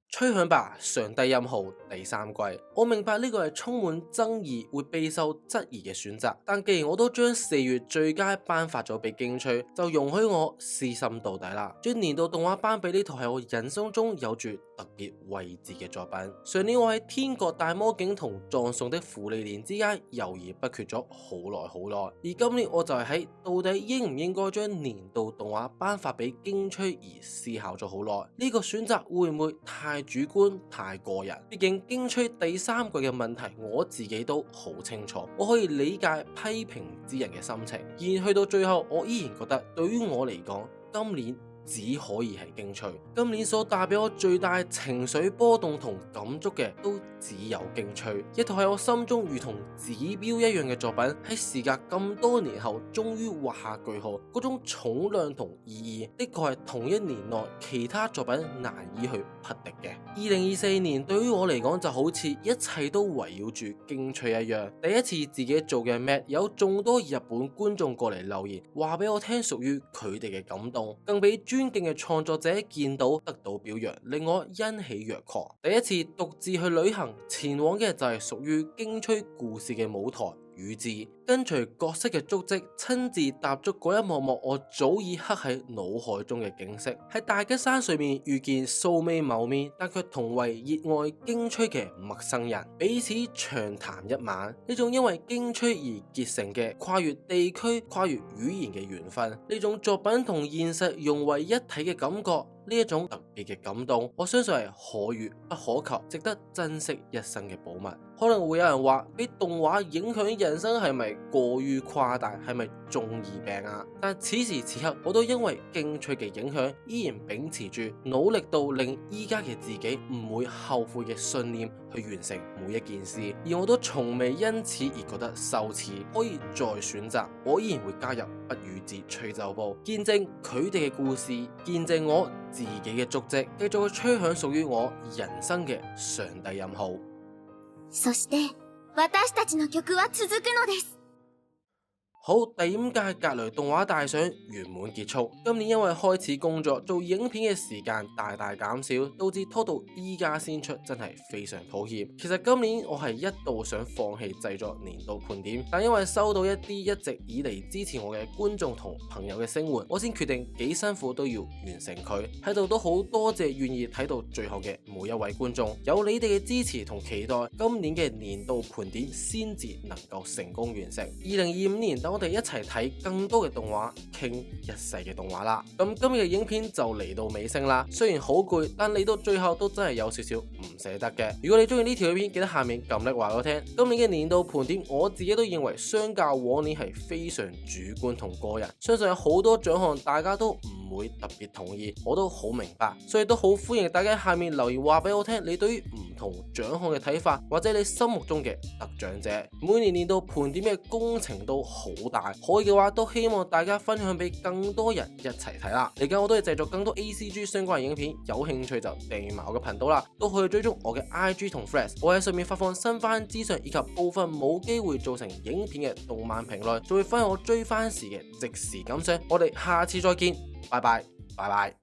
吹響吧上低音號第3季。我明白呢個係充滿爭議會備受質疑嘅選擇，但既然我都將4月最佳頒發咗俾京吹，就容許我私心到底啦，將年度動畫頒俾呢套係我人生中有住特別位置嘅作品。上年我喺天國大魔境同葬送的芙莉蓮之間猶豫不決咗好耐好耐，而今年我就係喺到底應唔應該將年度動畫頒發俾京吹而思考咗好耐。呢個選擇會唔會太主觀太個人。畢竟京吹第3季嘅問題我自己都好清楚，我可以理解批評之人嘅心情。然去到最後，我依然覺得對於我嚟講，今年只可以係京吹。今年所帶俾我最大情緒波動同感觸嘅都只有京吹，一套喺我心中如同指標一樣嘅作品，喺時隔咁多年後終於畫下句號。嗰種重量同意義的確係同一年內其他作品難以去匹敵嘅。2024年對於我嚟講就好似一切都圍繞住京吹一樣。第一次自己做嘅 Mat 有眾多日本觀眾過嚟留言，話俾我聽屬於佢哋嘅感動，更俾尊敬嘅創作者見到得到表揚，令我欣喜若狂。第一次獨自去旅行，前往嘅就係屬於京吹故事嘅舞台宇治，跟隨角色嘅足跡，親自踏足嗰一幕幕我早已刻喺腦海中嘅景色。喺大吉山上面遇見素未謀面但卻同為熱愛京吹嘅陌生人，彼此長談一晚。呢種因為京吹而結成嘅跨越地區、跨越語言嘅緣分，呢種作品同現實融為一體嘅感覺，呢一種特別嘅感動，我相信係可遇不可求，值得珍惜一生嘅寶物。可能會有人話，俾動畫影響人生係咪過於誇大，係咪中二病啊？但此時此刻，我都因為京吹嘅影響，依然秉持住努力到令依家嘅自己唔會後悔嘅信念去完成每一件事，而我都從未因此而覺得羞恥。可以再選擇，我依然會加入不語節吹奏部，見證佢哋嘅故事，見證我自己嘅足跡，繼續去吹響屬於我人生嘅上帝音號。そして私たちの曲は続くのです。好，第5屆格雷動畫大賞圓滿結束。今年因為開始工作做影片嘅時間大大減少，導致拖到依家先出，真係非常抱歉。其實今年我係一度想放棄製作年度盤點，但因為收到一啲一直以嚟支持我嘅觀眾同朋友嘅聲援，我先決定幾辛苦都要完成佢。喺度都好多謝願意睇到最後嘅每一位觀眾，有你哋嘅支持同期待，今年嘅年度盤點先至能夠成功完成。2025年等我哋一齊睇更多嘅動畫，傾一世嘅動畫啦。咁今日嘅影片就嚟到尾聲啦，雖然好攰，但嚟到最後都真係有少少唔捨得嘅。如果你中意呢條影片，記得下面撳力話我聽。今年嘅年度盤點，我自己都認為相較往年係非常主觀同個人，相信有好多獎項大家都唔會特別同意，我都好明白，所以都好歡迎大家喺下面留言話俾我聽，你對於唔同獎項嘅睇法，或者你心目中嘅得獎者。每年年度盤點嘅工程都好大，可以嘅話都希望大家分享俾更多人一齊睇啦。嚟緊我都會製作更多 ACG 相關嘅影片，有興趣就訂閱埋我嘅頻道啦，都可以追蹤我嘅 IG 同 Threads， 我喺上面發放新番資訊以及部分冇機會做成影片嘅動漫評論，仲會分享我追番時嘅即時感想。我哋下次再見，拜拜，拜拜。